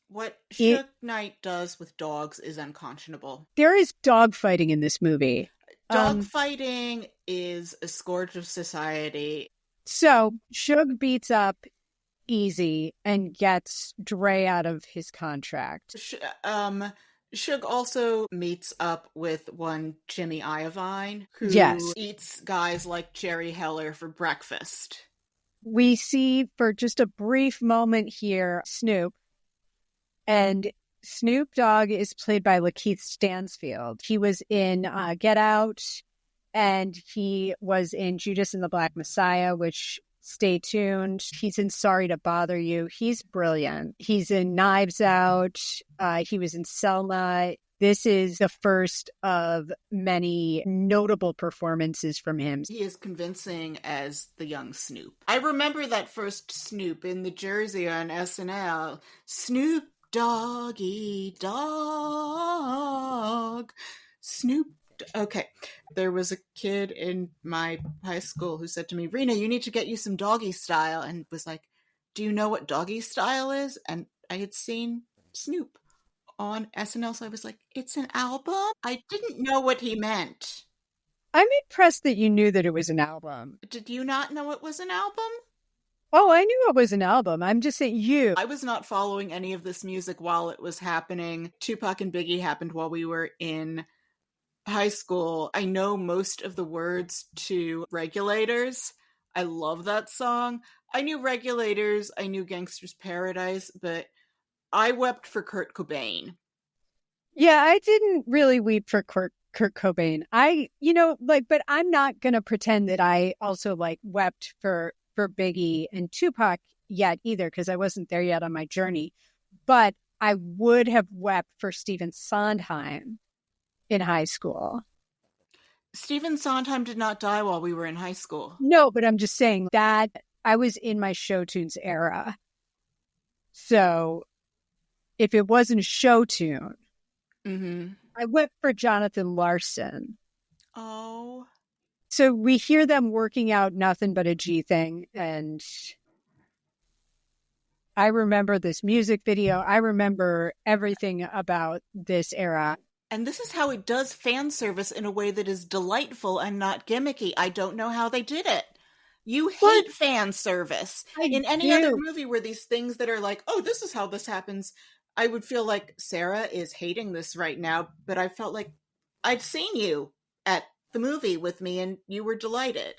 B: what Suge Knight does with dogs is unconscionable.
A: There is dog fighting in this movie.
B: Dog fighting is a scourge of society.
A: So Suge beats up Eazy and gets Dre out of his contract.
B: Suge also meets up with one Jimmy Iovine, who eats guys like Jerry Heller for breakfast.
A: We see for just a brief moment here Snoop, and Snoop Dogg is played by Lakeith Stansfield. He was in Get Out, and he was in Judas and the Black Messiah, which, stay tuned. He's in Sorry to Bother You. He's brilliant. He's in Knives Out. He was in Selma. This is the first of many notable performances from him.
B: He is convincing as the young Snoop. I remember that first Snoop in the Jersey on SNL. Snoop Doggy Dog. Snoop. Okay. There was a kid in my high school who said to me, Rena, you need to get you some Doggy Style. And was like, do you know what Doggy Style is? And I had seen Snoop on SNL, so I was like, it's an album? I didn't know what he meant.
A: I'm impressed that you knew that it was an album.
B: Did you not know it was an album?
A: Oh, I knew it was an album. I'm just saying you.
B: I was not following any of this music while it was happening. Tupac and Biggie happened while we were in high school. I know most of the words to Regulators. I love that song. I knew Regulators. I knew Gangster's Paradise, but I wept for Kurt Cobain.
A: Yeah, I didn't really weep for Kurt Cobain. But I'm not going to pretend that I also wept for Biggie and Tupac yet either, because I wasn't there yet on my journey. But I would have wept for Stephen Sondheim in high school.
B: Stephen Sondheim did not die while we were in high school.
A: No, but I'm just saying that I was in my show tunes era. So if it wasn't a show tune, I went for Jonathan Larson.
B: Oh.
A: So we hear them working out Nothing But a G Thing. And I remember this music video. I remember everything about this era.
B: And this is how it does fan service in a way that is delightful and not gimmicky. I don't know how they did it. You hate fan service. In any other movie where these things that are like, oh, this is how this happens, I would feel like Sara is hating this right now, but I felt like I'd seen you at the movie with me and you were delighted.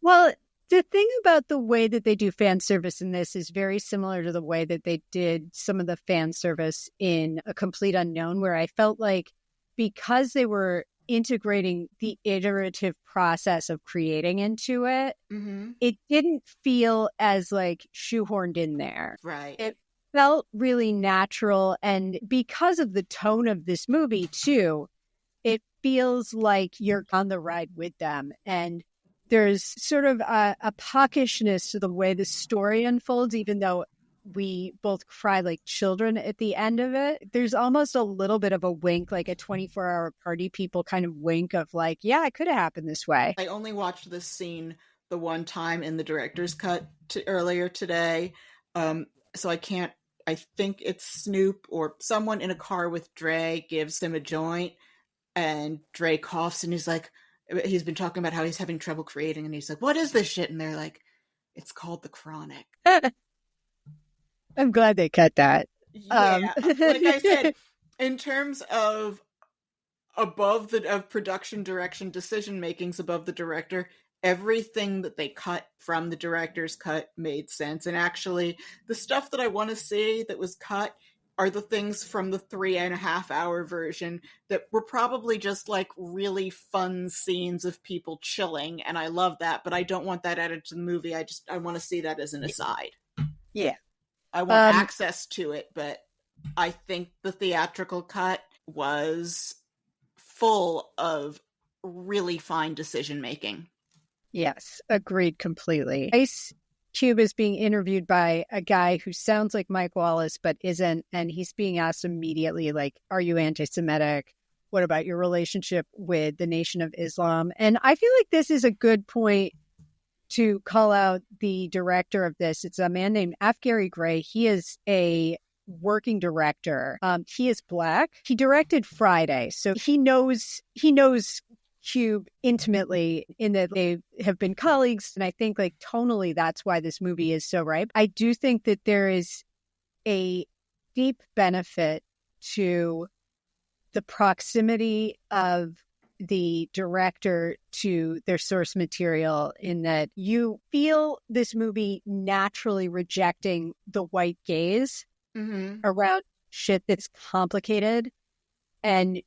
A: Well, the thing about the way that they do fan service in this is very similar to the way that they did some of the fan service in A Complete Unknown, where I felt like because they were integrating the iterative process of creating into it, it didn't feel as shoehorned in there.
B: Right.
A: It felt really natural. And because of the tone of this movie, too, it feels like you're on the ride with them. And there's sort of a puckishness to the way the story unfolds, even though we both cry like children at the end of it. There's almost a little bit of a wink, like a 24-hour party people kind of wink of yeah, it could have happened this way.
B: I only watched this scene the one time in the director's cut earlier today. So I think it's Snoop or someone in a car with Dre gives him a joint and Dre coughs and he's been talking about how he's having trouble creating and he's like, what is this shit? And they're like, it's called The Chronic.
A: I'm glad they cut that.
B: Yeah, like I said, in terms of of production direction decision makings above the director, everything that they cut from the director's cut made sense. And actually, the stuff that I want to see that was cut are the things from the 3.5-hour version that were probably just really fun scenes of people chilling. And I love that, but I don't want that added to the movie. I want to see that as an aside.
A: Yeah.
B: I want access to it, but I think the theatrical cut was full of really fine decision making.
A: Yes, agreed completely. Ice Cube is being interviewed by a guy who sounds like Mike Wallace, but isn't. And he's being asked immediately, are you anti-Semitic? What about your relationship with the Nation of Islam? And I feel like this is a good point to call out the director of this. It's a man named F. Gary Gray. He is a working director. He is Black. He directed Friday. So he knows Cube intimately in that they have been colleagues. And I think tonally, that's why this movie is so ripe. I do think that there is a deep benefit to the proximity of the director to their source material, in that you feel this movie naturally rejecting the white gaze around shit that's complicated and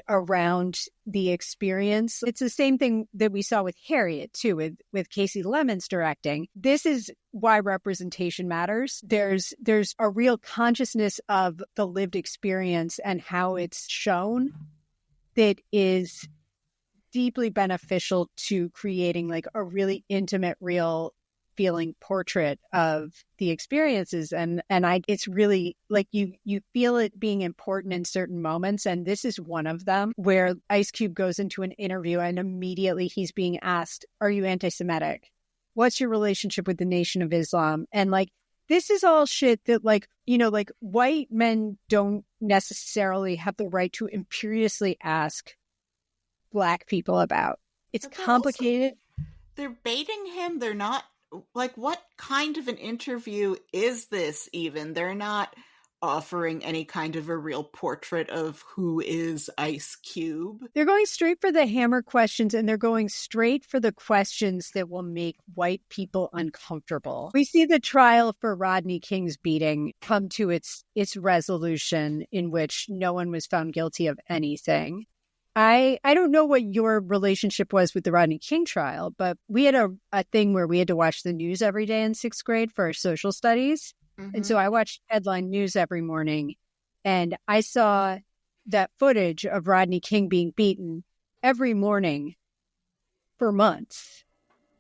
A: around the experience. It's the same thing that we saw with Harriet too, with Casey Lemon's directing. This is why representation matters. There's a real consciousness of the lived experience and how it's shown that is deeply beneficial to creating a really intimate, real feeling portrait of the experiences. And it's really you feel it being important in certain moments. And this is one of them, where Ice Cube goes into an interview and immediately he's being asked, are you anti-Semitic? What's your relationship with the Nation of Islam? And this is all shit that white men don't necessarily have the right to imperiously ask Black people about. It's complicated.
B: They're baiting him. They're not what kind of an interview is this even? They're not offering any kind of a real portrait of who is Ice Cube.
A: They're going straight for the hammer questions, and they're going straight for the questions that will make white people uncomfortable. We see the trial for Rodney King's beating come to its resolution, in which no one was found guilty of anything. I don't know what your relationship was with the Rodney King trial, but we had a thing where we had to watch the news every day in 6th grade for our social studies. And so I watched headline news every morning, and I saw that footage of Rodney King being beaten every morning for months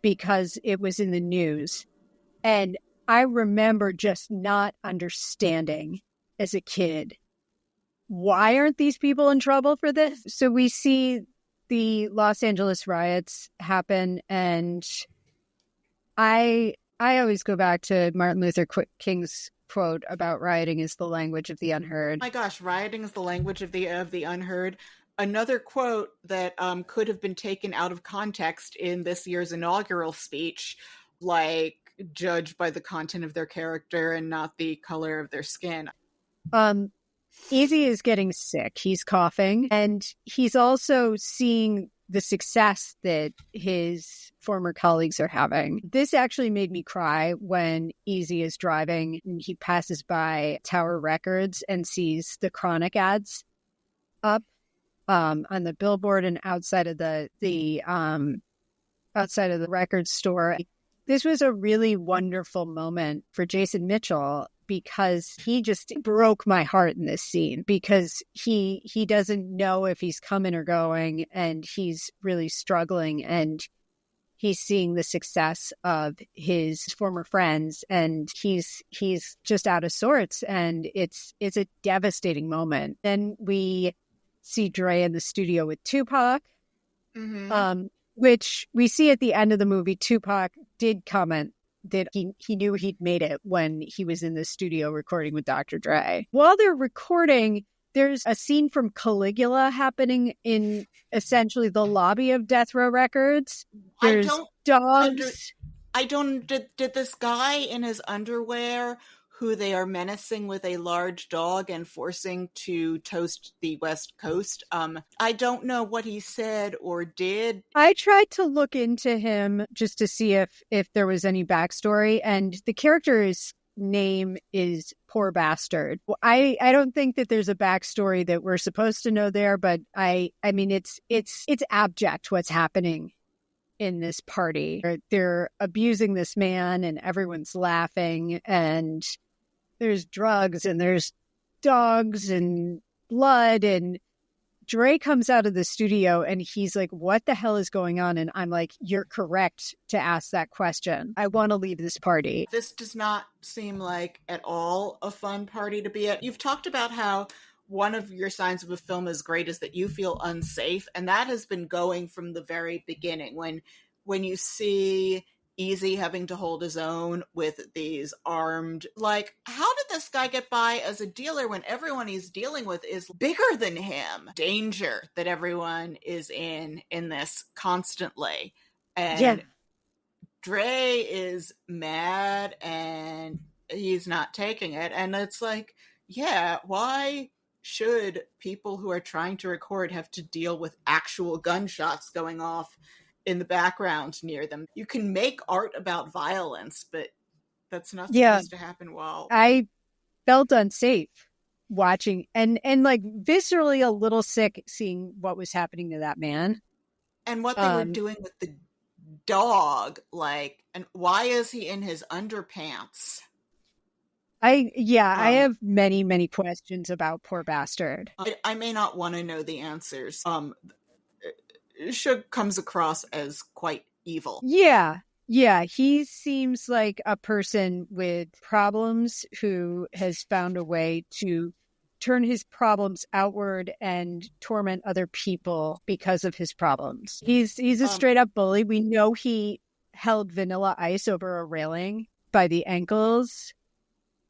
A: because it was in the news. And I remember just not understanding as a kid, why aren't these people in trouble for this? So we see the Los Angeles riots happen, and I always go back to Martin Luther King's quote about rioting is the language of the unheard.
B: Oh my gosh, rioting is the language of the unheard. Another quote that could have been taken out of context in this year's inaugural speech, like judge by the content of their character and not the color of their skin.
A: Eazy is getting sick. He's coughing, and he's also seeing the success that his former colleagues are having. This actually made me cry when Eazy is driving and he passes by Tower Records and sees the Chronic ads up on the billboard and outside of the record store. This was a really wonderful moment for Jason Mitchell, because he just broke my heart in this scene, because he doesn't know if he's coming or going, and he's really struggling, and he's seeing the success of his former friends, and he's just out of sorts, and it's a devastating moment. Then we see Dre in the studio with Tupac, which we see at the end of the movie. Tupac did comment that he knew he'd made it when he was in the studio recording with Dr. Dre. While they're recording, there's a scene from Caligula happening in essentially the lobby of Death Row Records. There's dogs.
B: Did this guy in his underwear, who they are menacing with a large dog and forcing to toast the West Coast, I don't know what he said or did.
A: I tried to look into him just to see if there was any backstory, and the character's name is Poor Bastard. I don't think that there's a backstory that we're supposed to know there, but I mean it's abject what's happening in this party. They're abusing this man and everyone's laughing, and there's drugs and there's dogs and blood, and Dre comes out of the studio and he's like, what the hell is going on? And I'm like, you're correct to ask that question. I want to leave this party.
B: This does not seem like at all a fun party to be at. You've talked about how one of your signs of a film is great is that you feel unsafe, and that has been going from the very beginning. When you see Eazy having to hold his own with these armed, like, how did this guy get by as a dealer when everyone he's dealing with is bigger than him? Danger that everyone is in this constantly. And Dre is mad and he's not taking it. And it's like, yeah, why should people who are trying to record have to deal with actual gunshots going off in the background near them? You can make art about violence, but that's not supposed to happen while...
A: I felt unsafe watching and like viscerally a little sick seeing what was happening to that man.
B: And what they were doing with the dog, like, and why is he in his underpants?
A: I have many, many questions about Poor Bastard.
B: I may not want to know the answers. Suge comes across as quite evil.
A: Yeah, he seems like a person with problems who has found a way to turn his problems outward and torment other people because of his problems. He's a straight up bully. We know he held Vanilla Ice over a railing by the ankles.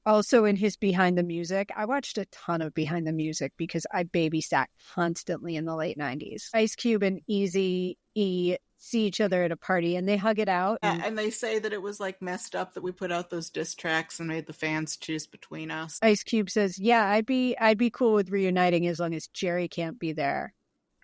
A: Also in his Behind the Music, I watched a ton of Behind the Music because I babysat constantly in the late 90s. Ice Cube and Eazy Eazy-E see each other at a party and they hug it out.
B: And they say that it was like messed up that we put out those diss tracks and made the fans choose between us.
A: Ice Cube says, yeah, I'd be cool with reuniting as long as Jerry can't be there.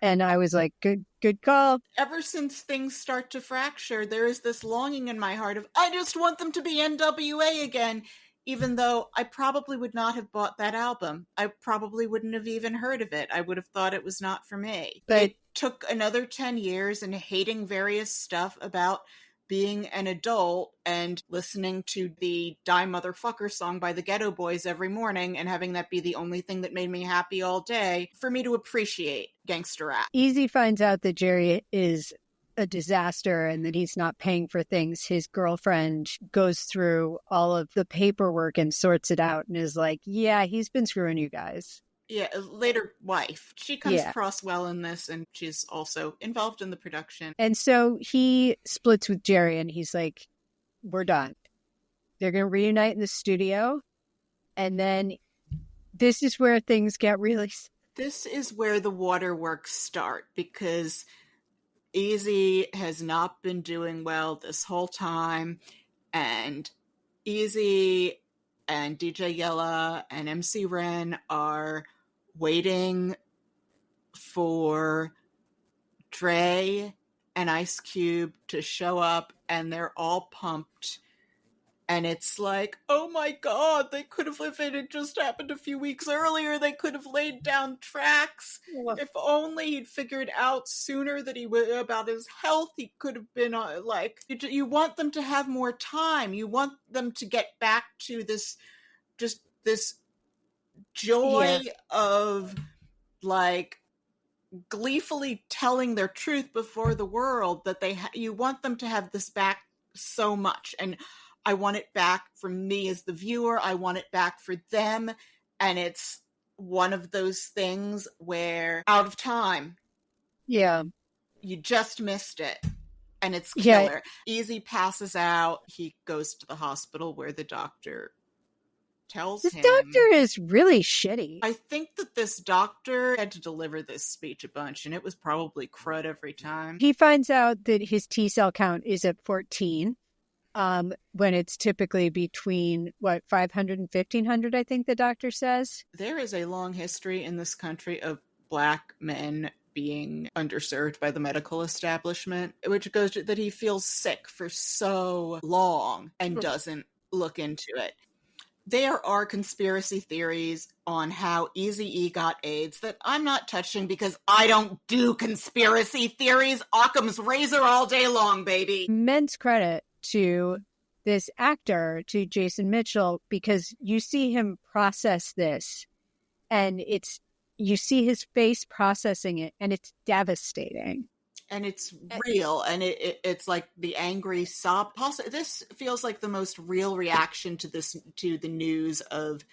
A: And I was like, good call.
B: Ever since things start to fracture, there is this longing in my heart of, I just want them to be N.W.A again, even though I probably would not have bought that album. I probably wouldn't have even heard of it. I would have thought it was not for me. But it took another 10 years and hating various stuff about being an adult and listening to the Die Motherfucker song by the Ghetto Boys every morning and having that be the only thing that made me happy all day for me to appreciate gangster rap.
A: Eazy finds out that Jerry is a disaster and that he's not paying for things. His girlfriend goes through all of the paperwork and sorts it out and is like, yeah, he's been screwing you guys.
B: Yeah, later wife. She comes across well in this, and she's also involved in the production.
A: And so he splits with Jerry, and he's like, we're done. They're going to reunite in the studio, and then this is where things get really...
B: This is where the waterworks start, because Eazy has not been doing well this whole time, and Eazy and DJ Yella and MC Ren are waiting for Dre and Ice Cube to show up, and they're all pumped. And it's like, oh my God, they could have, if it had just happened a few weeks earlier, they could have laid down tracks. If only he'd figured out sooner that he was about his health, he could have been like, you want them to have more time. You want them to get back to this, just this joy of like gleefully telling their truth before the world, that you want them to have this back so much. And I want it back from me as the viewer. I want it back for them. And it's one of those things where out of time.
A: Yeah. You
B: just missed it. And it's killer. Yeah. Eazy passes out. He goes to the hospital where the doctor tells him.
A: This doctor is really shitty.
B: I think that this doctor had to deliver this speech a bunch, and it was probably crud every time.
A: He finds out that his T-cell count is at 14, when it's typically between, 500 and 1,500, I think the doctor says.
B: There is a long history in this country of Black men being underserved by the medical establishment, which goes to that he feels sick for so long and doesn't look into it. There are conspiracy theories on how Eazy-E got AIDS that I'm not touching because I don't do conspiracy theories. Occam's razor all day long, baby.
A: Immense credit to this actor, to Jason Mitchell, because you see him process this and you see his face processing it, and it's devastating.
B: And it's real, and it's like the angry sob. This feels like the most real reaction to the news of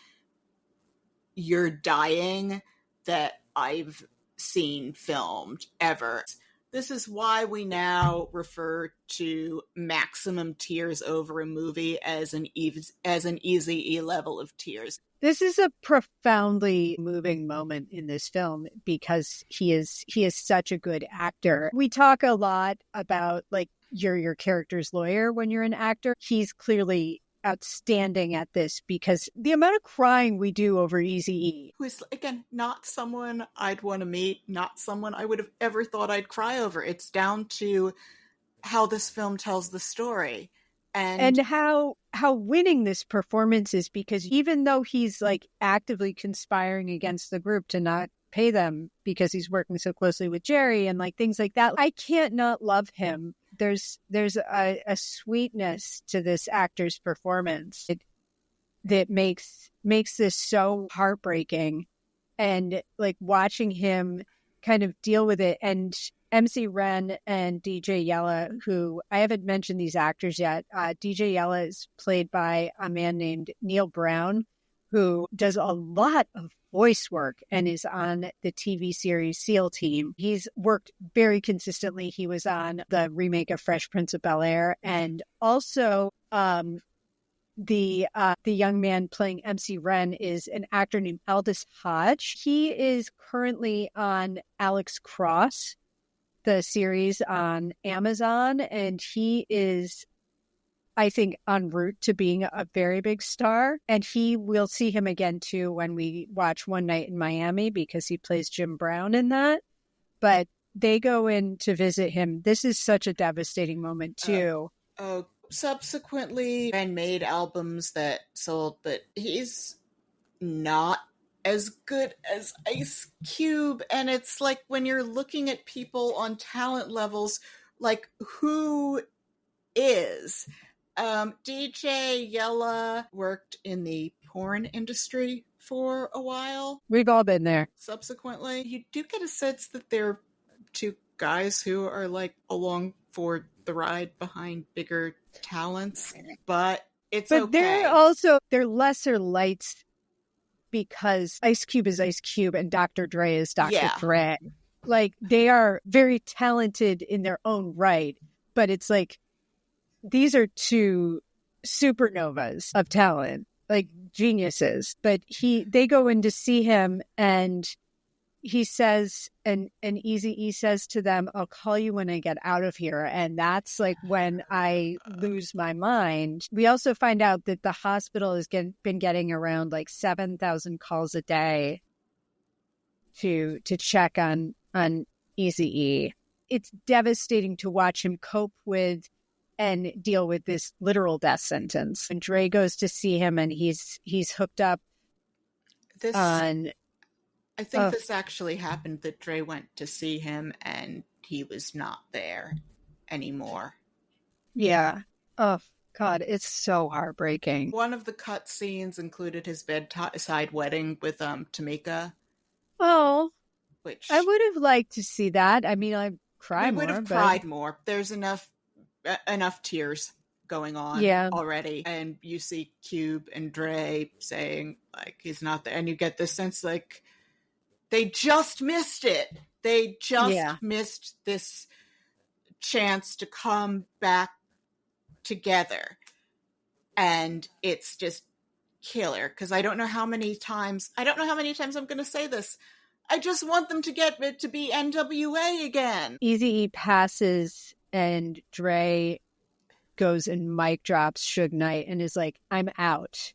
B: you're dying that I've seen filmed ever. This is why we now refer to maximum tears over a movie as an Eazy-E level of tears.
A: This is a profoundly moving moment in this film because he is such a good actor. We talk a lot about like you're your character's lawyer when you're an actor. He's clearly outstanding at this because the amount of crying we do over Eazy-E.
B: Who is, again, not someone I'd want to meet, not someone I would have ever thought I'd cry over. It's down to how this film tells the story. And
A: how winning this performance is, because even though he's like actively conspiring against the group to not pay them because he's working so closely with Jerry and like things like that, I can't not love him. There's a sweetness to this actor's performance that makes this so heartbreaking, and like watching him kind of deal with it. And MC Ren and DJ Yella, who I haven't mentioned these actors yet. DJ Yella is played by a man named Neil Brown, who does a lot of voice work and is on the TV series SEAL Team. He's worked very consistently. He was on the remake of Fresh Prince of Bel-Air, and also the young man playing MC Ren is an actor named Aldous Hodge. He is currently on Alex Cross, the series on Amazon, and he is, I think, en route to being a very big star. And we'll see him again, too, when we watch One Night in Miami, because he plays Jim Brown in that. But they go in to visit him. This is such a devastating moment, too.
B: Subsequently, and made albums that sold, but he's not as good as Ice Cube. And it's like, when you're looking at people on talent levels, like, who is? DJ Yella worked in the porn industry for a while.
A: We've all been there.
B: Subsequently, you do get a sense that they're two guys who are like along for the ride behind bigger talents, but okay.
A: They're lesser lights because Ice Cube is Ice Cube and Dr. Dre is Dr. Dre. Like, they are very talented in their own right, but it's like, these are two supernovas of talent, like geniuses. But they go in to see him, and he says, and Eazy-E says to them, "I'll call you when I get out of here." And that's like when I lose my mind. We also find out that the hospital has been getting around like 7,000 calls a day to check on Eazy-E. It's devastating to watch him cope with and deal with this literal death sentence. And Dre goes to see him, and he's hooked up
B: I think this actually happened, that Dre went to see him and he was not there anymore.
A: Yeah. Oh, God, it's so heartbreaking.
B: One of the cut scenes included his bedside wedding with Tamika.
A: Oh,
B: which
A: I would have liked to see that. I mean, I'd cry more.
B: We would have cried more. There's enough tears going on already. And you see Cube and Dre saying, like, he's not there. And you get this sense, like, they just missed it. They just missed this chance to come back together. And it's just killer. Because I don't know how many times I'm going to say this. I just want them to get it to be N.W.A. again.
A: Eazy-E passes, and Dre goes and mic drops Suge Knight and is like, "I'm out."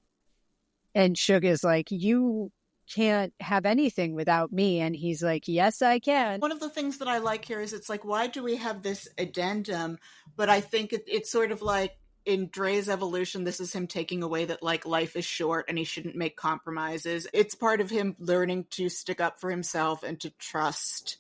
A: And Suge is like, "You can't have anything without me." And he's like, "Yes, I can."
B: One of the things that I like here is, it's like, why do we have this addendum? But I think it's sort of like, in Dre's evolution, this is him taking away that, like, life is short and he shouldn't make compromises. It's part of him learning to stick up for himself and to trust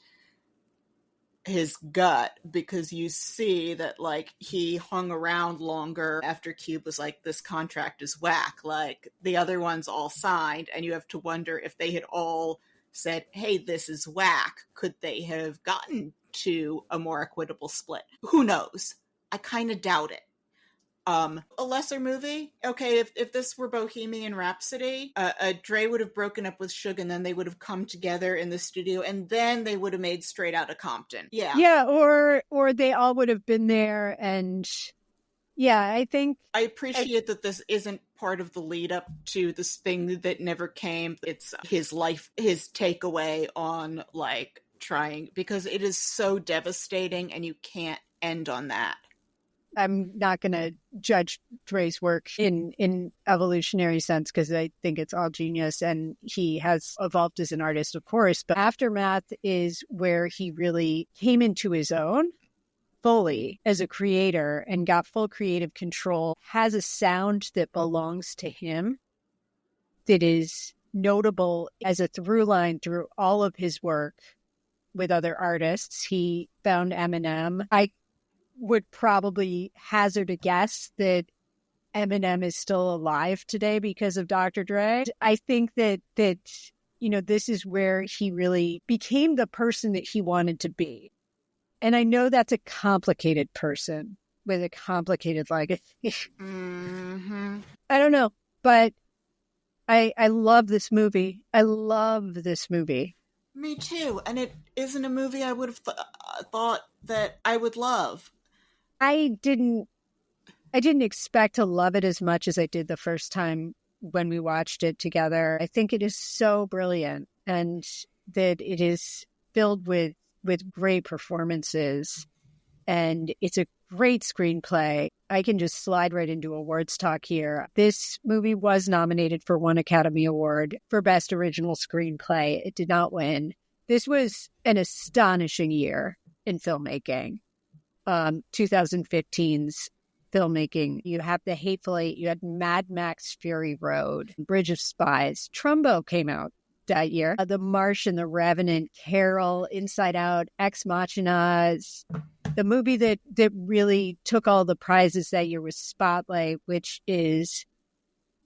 B: his gut, because you see that, like, he hung around longer after Cube was like, "This contract is whack." Like, the other ones all signed, and you have to wonder, if they had all said, "Hey, this is whack," could they have gotten to a more equitable split? Who knows? I kind of doubt it. A lesser movie. Okay, if this were Bohemian Rhapsody, Dre would have broken up with Suge, and then they would have come together in the studio, and then they would have made Straight Outta Compton.
A: Yeah, or they all would have been there, and I think
B: I appreciate that this isn't part of the lead up to this thing that never came. It's his life, his takeaway on, like, trying, because it is so devastating, and you can't end on that.
A: I'm not going to judge Dre's work in evolutionary sense, because I think it's all genius, and he has evolved as an artist, of course. But Aftermath is where he really came into his own fully as a creator and got full creative control, has a sound that belongs to him, that is notable as a through line through all of his work with other artists. He found Eminem. I would probably hazard a guess that Eminem is still alive today because of Dr. Dre. I think that this is where he really became the person that he wanted to be. And I know that's a complicated person with a complicated legacy.
B: Mm-hmm.
A: I don't know, but I love this movie. I love this movie.
B: Me too. And it isn't a movie I would have thought that I would love.
A: I didn't expect to love it as much as I did the first time when we watched it together. I think it is so brilliant, and that it is filled with with great performances. And it's a great screenplay. I can just slide right into awards talk here. This movie was nominated for one Academy Award for Best Original Screenplay. It did not win. This was an astonishing year in filmmaking. 2015's filmmaking. You have The Hateful Eight. You had Mad Max Fury Road, Bridge of Spies. Trumbo came out that year. The Martian, The Revenant, Carol, Inside Out, Ex Machina. The movie that really took all the prizes that year was Spotlight, which is,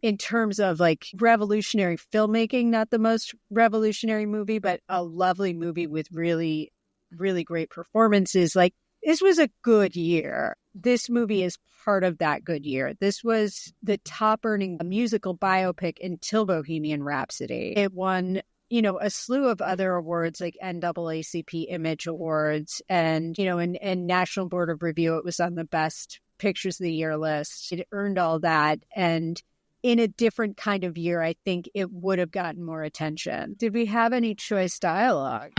A: in terms of like revolutionary filmmaking, not the most revolutionary movie, but a lovely movie with really, really great performances. Like, this was a good year. This movie is part of that good year. This was the top earning musical biopic until Bohemian Rhapsody. It won, a slew of other awards like NAACP Image Awards and National Board of Review. It was on the Best Pictures of the Year list. It earned all that. And in a different kind of year, I think it would have gotten more attention. Did we have any choice dialogue?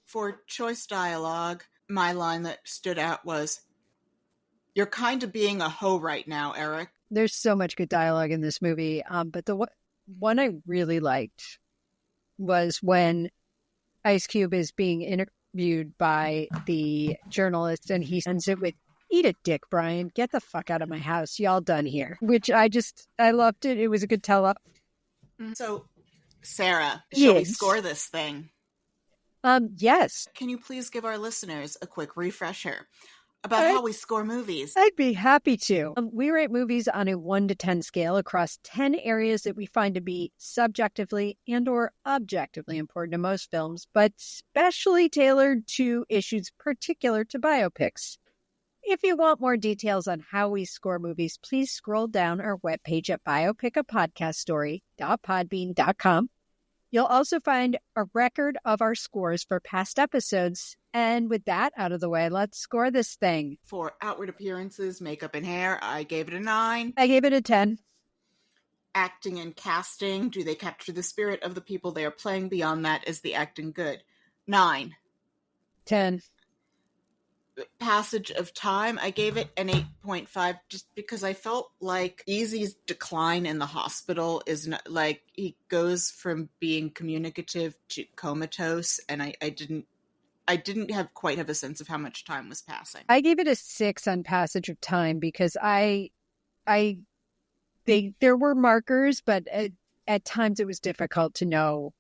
B: For choice dialogue, my line that stood out was, "You're kind of being a hoe right now, Eric."
A: There's so much good dialogue in this movie. But the one I really liked was when Ice Cube is being interviewed by the journalist and he ends it with, "Eat a dick, Brian. Get the fuck out of my house. Y'all done here." Which I loved it. It was a good tell-up.
B: So, Sarah, shall we score this thing?
A: Yes.
B: Can you please give our listeners a quick refresher about how we score movies?
A: I'd be happy to. We rate movies on a 1 to 10 scale across 10 areas that we find to be subjectively and or objectively important to most films, but specially tailored to issues particular to biopics. If you want more details on how we score movies, please scroll down our webpage at biopicapodcaststory.podbean.com. You'll also find a record of our scores for past episodes. And with that out of the way, let's score this thing.
B: For outward appearances, makeup, and hair, I gave it a 9.
A: I gave it a 10.
B: Acting and casting, do they capture the spirit of the people they are playing? Beyond that, is the acting good? 9.
A: 10.
B: Passage of time, I gave it an 8.5 just because I felt like Eazy's decline in the hospital is not, like, he goes from being communicative to comatose, and I didn't quite have a sense of how much time was passing.
A: I gave it a 6 on passage of time because there were markers, but at times it was difficult to know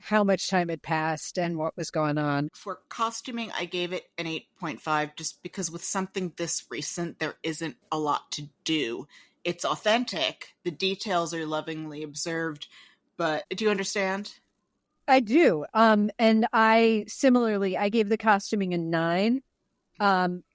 A: how much time had passed and what was going on.
B: For costuming, I gave it an 8.5 just because with something this recent, there isn't a lot to do. It's authentic. The details are lovingly observed, but do you understand?
A: I do. And I gave the costuming a 9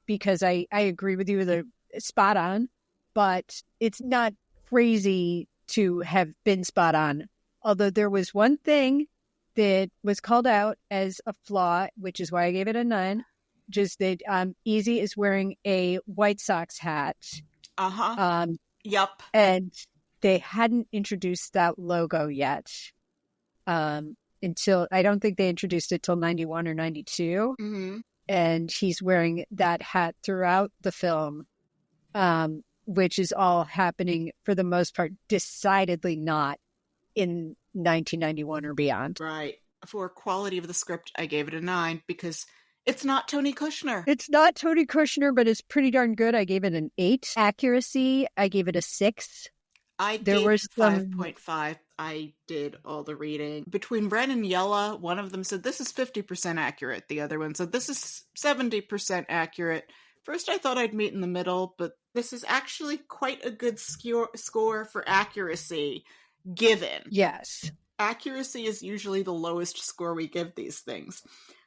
A: because I agree with you, they're spot on, but it's not crazy to have been spot on. Although there was one thing that was called out as a flaw, which is why I gave it a 9, just that Eazy is wearing a White Sox hat.
B: Yep.
A: And they hadn't introduced that logo yet until, I don't think they introduced it till 91 or 92.
B: Mm-hmm.
A: And he's wearing that hat throughout the film, which is all happening, for the most part, decidedly not in 1991 or beyond.
B: Right. For quality of the script, I gave it a 9 because it's not Tony Kushner.
A: It's not Tony Kushner, but it's pretty darn good. I gave it an 8. Accuracy, I gave it a 6.
B: I gave 5.5. I did all the reading. Between Ren and Yella, one of them said this is 50% accurate. The other one said this is 70% accurate. First, I thought I'd meet in the middle, but this is actually quite a good score for accuracy. Given.
A: Yes.
B: Accuracy is usually the lowest score we give these things.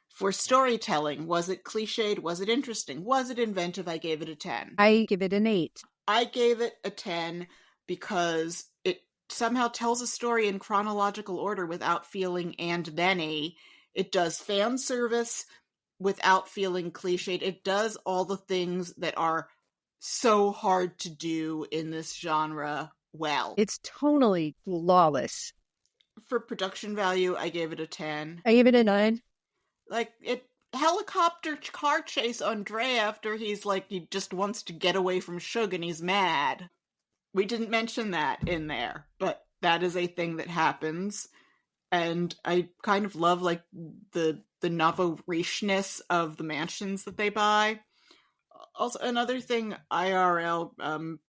B: For storytelling, was it cliched? Was it interesting? Was it inventive? I gave it a 10.
A: I give it an 8.
B: I gave it a 10 because it somehow tells a story in chronological order without feeling and-then-i. It does fan service without feeling cliched. It does all the things that are so hard to do in this genre well.
A: It's tonally flawless.
B: For production value, I gave it a 10.
A: I gave it a 9.
B: Like, it helicopter car chase on Dre after he's like, he just wants to get away from Suge and he's mad. We didn't mention that in there, but that is a thing that happens. And I kind of love like the novel richness of the mansions that they buy. Also, another thing, IRL,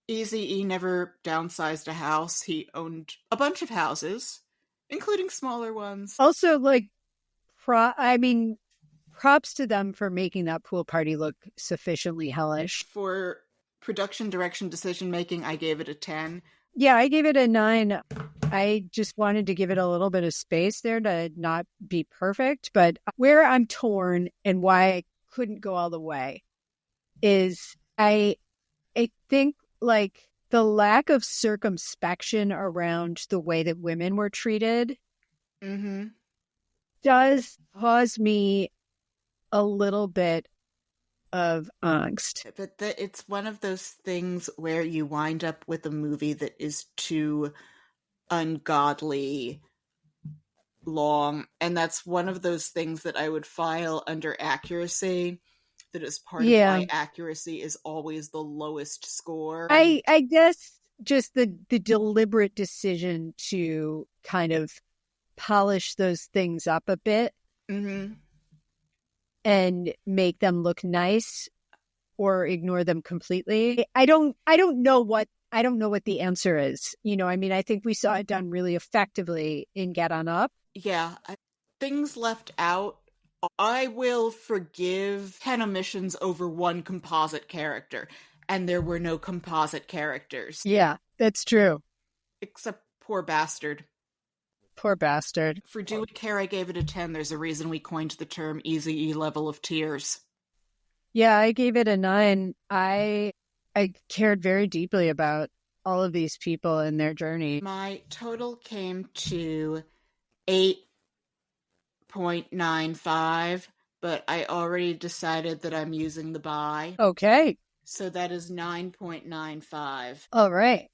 B: Eazy-E never downsized a house. He owned a bunch of houses, including smaller ones.
A: Also, like, props to them for making that pool party look sufficiently hellish.
B: For production, direction, decision making, I gave it a 10.
A: Yeah, I gave it a 9. I just wanted to give it a little bit of space there to not be perfect. But where I'm torn and why I couldn't go all the way is I think like the lack of circumspection around the way that women were treated does cause me a little bit of angst.
B: But it's one of those things where you wind up with a movie that is too ungodly long, and that's one of those things that I would file under accuracy. That is part of why accuracy is always the lowest score.
A: I guess just the deliberate decision to kind of polish those things up a bit and make them look nice or ignore them completely. I don't know what the answer is. You know, I mean, I think we saw it done really effectively in Get On Up.
B: Yeah, things left out. I will forgive 10 omissions over one composite character, and there were no composite characters.
A: Yeah, that's true.
B: Except Poor Bastard.
A: Poor Bastard.
B: For Do We Care, I gave it a 10. There's a reason we coined the term Eazy-E level of tears.
A: Yeah, I gave it a 9. I cared very deeply about all of these people and their journey.
B: My total came to 8.95, but I already decided that I'm using the buy.
A: Okay.
B: So that is 9.95.
A: All right.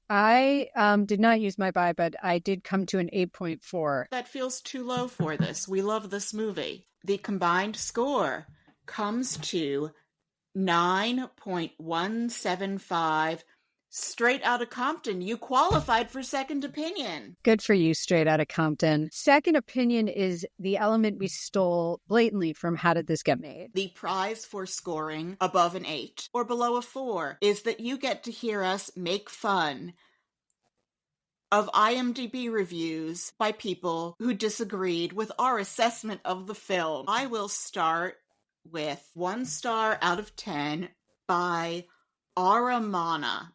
A: I did not use my buy, but I did come to an 8.4.
B: That feels too low for this. We love this movie. The combined score comes to 9.175. Straight Outta Compton, you qualified for second opinion.
A: Good for you, Straight Outta Compton. Second opinion is the element we stole blatantly from How Did This Get Made?
B: The prize for scoring above an 8 or below a 4 is that you get to hear us make fun of IMDB reviews by people who disagreed with our assessment of the film. I will start with 1 star out of 10 by Aramana,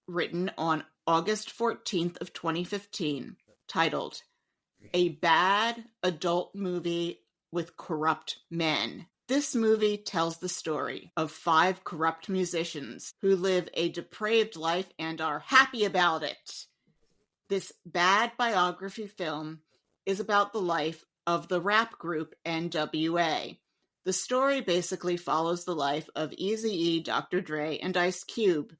B: written on August 14th of 2015, titled A Bad Adult Movie with Corrupt Men. This movie tells the story of 5 corrupt musicians who live a depraved life and are happy about it. This bad biography film is about the life of the rap group N.W.A. The story basically follows the life of Eazy-E, Dr. Dre, and Ice Cube.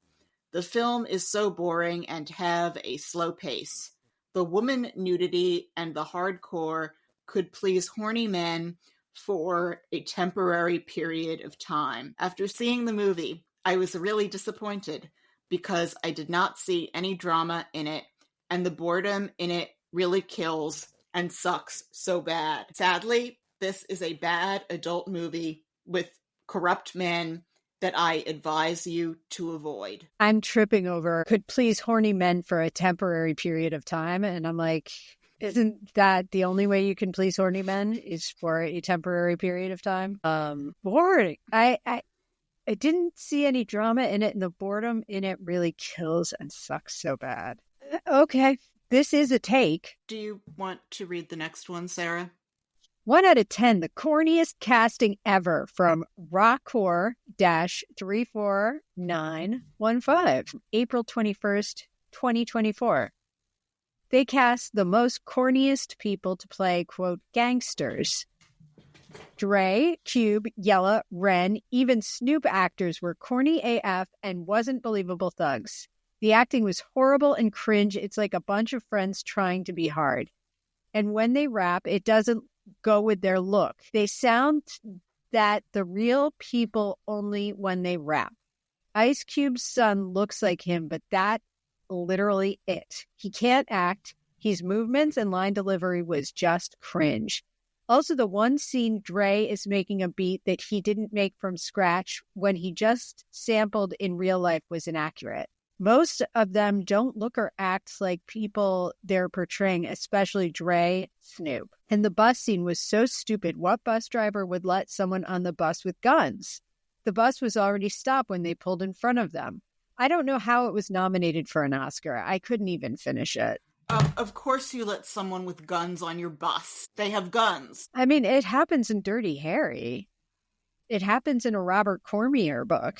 B: The film is so boring and have a slow pace. The woman nudity and the hardcore could please horny men for a temporary period of time. After seeing the movie, I was really disappointed because I did not see any drama in it, and the boredom in it really kills and sucks so bad. Sadly, this is a bad adult movie with corrupt men that I advise you to avoid.
A: I'm tripping over could please horny men for a temporary period of time. And I'm like, isn't that the only way you can please horny men is for a temporary period of time? Boring. I didn't see any drama in it, and the boredom in it really kills and sucks so bad. Okay, this is a take.
B: Do you want to read the next one, Sarah?
A: 1 out of 10, the corniest casting ever from Rockcore-34915, April 21st, 2024. They cast the most corniest people to play, quote, gangsters. Dre, Cube, Yella, Ren, even Snoop actors were corny AF and wasn't believable thugs. The acting was horrible and cringe. It's like a bunch of friends trying to be hard. And when they rap, it doesn't go with their look. They sound that the real people only when they rap. Ice Cube's son looks like him, but that literally it. He can't act. His movements and line delivery was just cringe. Also, the one scene Dre is making a beat that he didn't make from scratch when he just sampled in real life was inaccurate. Most of them don't look or act like people they're portraying, especially Dre, Snoop. And the bus scene was so stupid. What bus driver would let someone on the bus with guns? The bus was already stopped when they pulled in front of them. I don't know how it was nominated for an Oscar. I couldn't even finish it.
B: Of course you let someone with guns on your bus. They have guns.
A: I mean, it happens in Dirty Harry. It happens in a Robert Cormier book.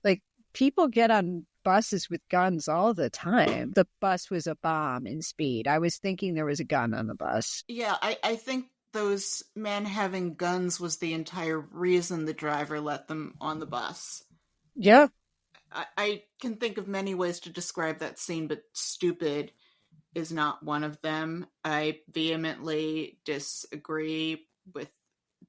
A: Like, people get on buses with guns all the time. The bus was a bomb in Speed. I was thinking there was a gun on the bus.
B: Yeah, I think those men having guns was the entire reason the driver let them on the bus.
A: Yeah.
B: I can think of many ways to describe that scene, but stupid is not one of them. I vehemently disagree with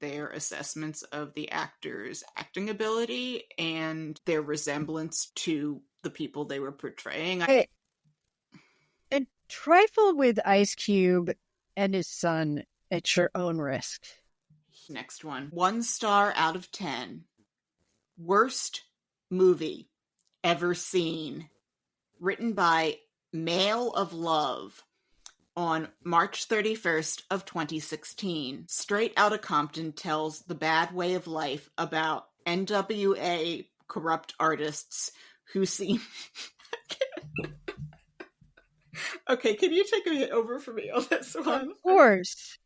B: their assessments of the actors' acting ability and their resemblance to the people they were portraying.
A: A trifle with Ice Cube and his son at your own risk.
B: Next one. 1 star out of 10. Worst movie ever seen. Written by Mail of Love on March 31st of 2016. Straight Outta Compton tells the bad way of life about N.W.A. corrupt artists who seem... Okay, can you take it over for me on this one?
A: Of course.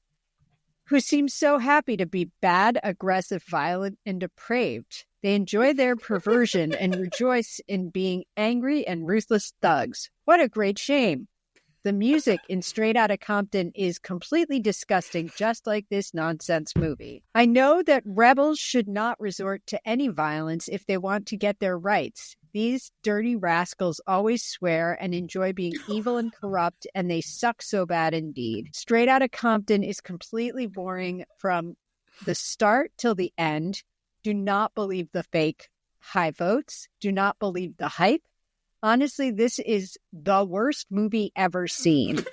A: Who seem so happy to be bad, aggressive, violent, and depraved. They enjoy their perversion and rejoice in being angry and ruthless thugs. What a great shame. The music in Straight Outta Compton is completely disgusting, just like this nonsense movie. I know that rebels should not resort to any violence if they want to get their rights. These dirty rascals always swear and enjoy being evil and corrupt, and they suck so bad indeed. Straight Outta Compton is completely boring from the start till the end. Do not believe the fake high votes. Do not believe the hype. Honestly, this is the worst movie ever seen.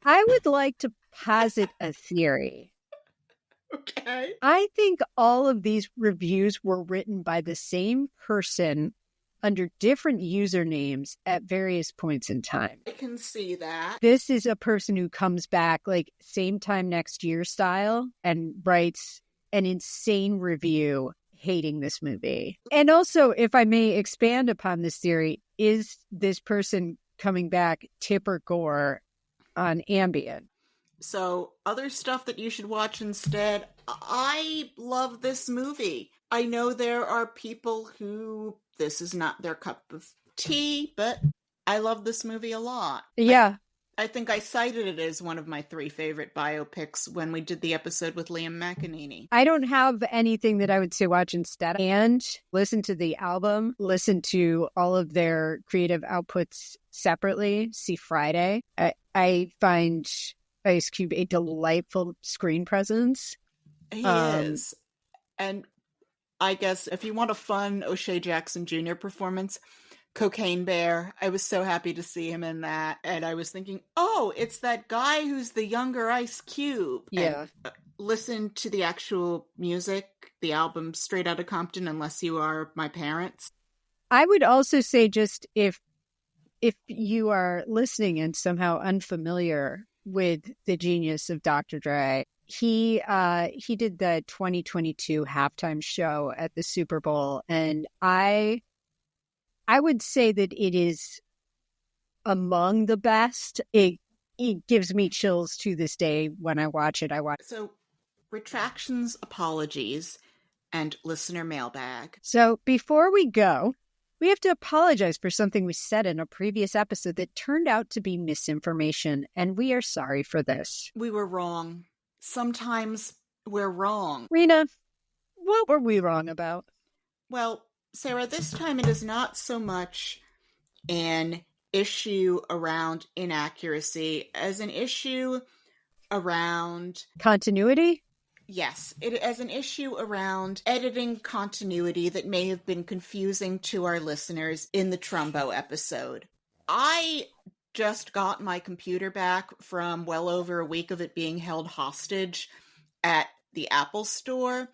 A: I would like to posit a theory.
B: Okay.
A: I think all of these reviews were written by the same person under different usernames at various points in time.
B: I can see that.
A: This is a person who comes back like same time next year style and writes an insane review hating this movie. And also, if I may expand upon this theory, is this person coming back Tipper Gore on Ambien?
B: So, other stuff that you should watch instead. I love this movie. I know there are people who this is not their cup of tea, but I love this movie a lot.
A: Yeah.
B: I think I cited it as one of my 3 favorite biopics when we did the episode with Liam McEnany.
A: I don't have anything that I would say watch instead. And listen to the album, listen to all of their creative outputs separately. See Friday. I find Ice Cube a delightful screen presence.
B: He is. And I guess if you want a fun O'Shea Jackson Jr. performance, Cocaine Bear. I was so happy to see him in that. And I was thinking, oh, it's that guy who's the younger Ice Cube.
A: Yeah.
B: And, listen to the actual music, the album Straight Outta Compton, unless you are my parents.
A: I would also say just if you are listening and somehow unfamiliar with the genius of Dr. Dre, he did the 2022 halftime show at the Super Bowl, and I would say that it is among the best. It gives me chills to this day when I watch it.
B: So, retractions, apologies, and listener mailbag.
A: So before we go, we have to apologize for something we said in a previous episode that turned out to be misinformation, and we are sorry for this.
B: We were wrong. Sometimes we're wrong.
A: Rena, what were we wrong about?
B: Well, Sarah, this time it is not so much an issue around inaccuracy as an issue around
A: continuity.
B: Yes, it as an issue around editing continuity that may have been confusing to our listeners in the Trumbo episode. I just got my computer back from well over a week of it being held hostage at the Apple Store,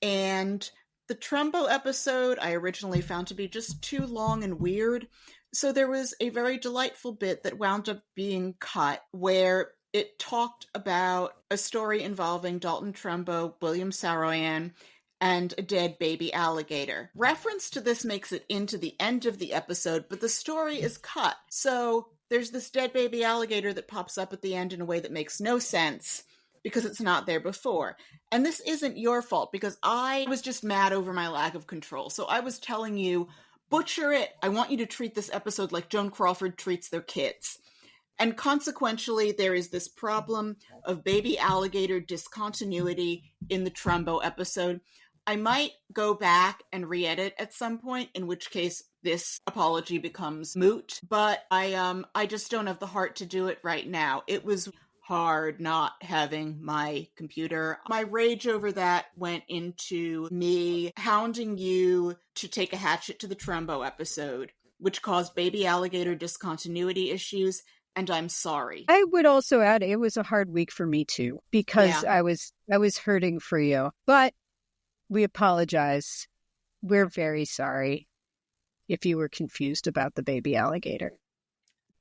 B: and the Trumbo episode I originally found to be just too long and weird, so there was a very delightful bit that wound up being cut where it talked about a story involving Dalton Trumbo, William Saroyan, and a dead baby alligator. Reference to this makes it into the end of the episode, but the story is cut. So there's this dead baby alligator that pops up at the end in a way that makes no sense because it's not there before. And this isn't your fault because I was just mad over my lack of control. So I was telling you, butcher it. I want you to treat this episode like Joan Crawford treats their kids. And consequentially, there is this problem of baby alligator discontinuity in the Trumbo episode. I might go back and re-edit at some point, in which case this apology becomes moot, but I just don't have the heart to do it right now. It was hard not having my computer. My rage over that went into me hounding you to take a hatchet to the Trumbo episode, which caused baby alligator discontinuity issues. And I'm sorry.
A: I would also add it was a hard week for me too, because
B: Yeah.
A: I was hurting for you. But we apologize. We're very sorry if you were confused about the baby alligator.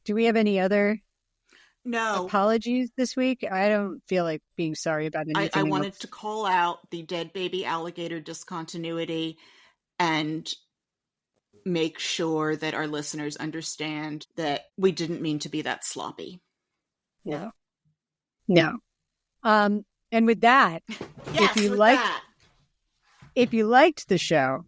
A: Do we have any other apologies this week? I don't feel like being sorry about anything.
B: I wanted to call out the dead baby alligator discontinuity and make sure that our listeners understand that we didn't mean to be that sloppy.
A: No. And with that,
B: yes,
A: if you liked the show,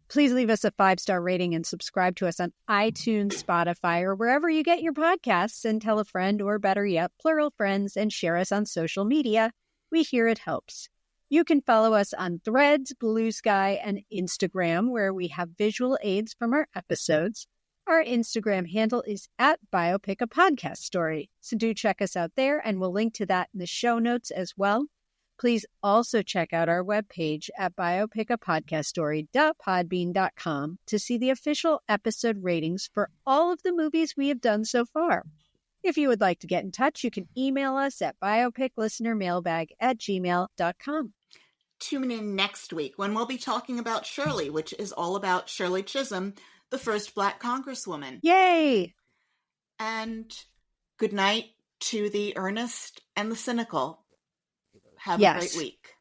A: please leave us a 5-star rating and subscribe to us on iTunes, Spotify, or wherever you get your podcasts, and tell a friend, or better yet, plural friends, and share us on social media. We hear it helps. You can follow us on Threads, Blue Sky, and Instagram, where we have visual aids from our episodes. Our Instagram handle is @Biopic, a podcast story. So do check us out there, and we'll link to that in the show notes as well. Please also check out our webpage at biopicapodcaststory.podbean.com to see the official episode ratings for all of the movies we have done so far. If you would like to get in touch, you can email us at biopiclistenermailbag@gmail.com.
B: Tune in next week when we'll be talking about Shirley, which is all about Shirley Chisholm, the first Black Congresswoman.
A: Yay!
B: And good night to the earnest and the cynical. Have a great week.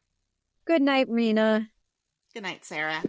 A: Good night, Rena.
B: Good night, Sarah.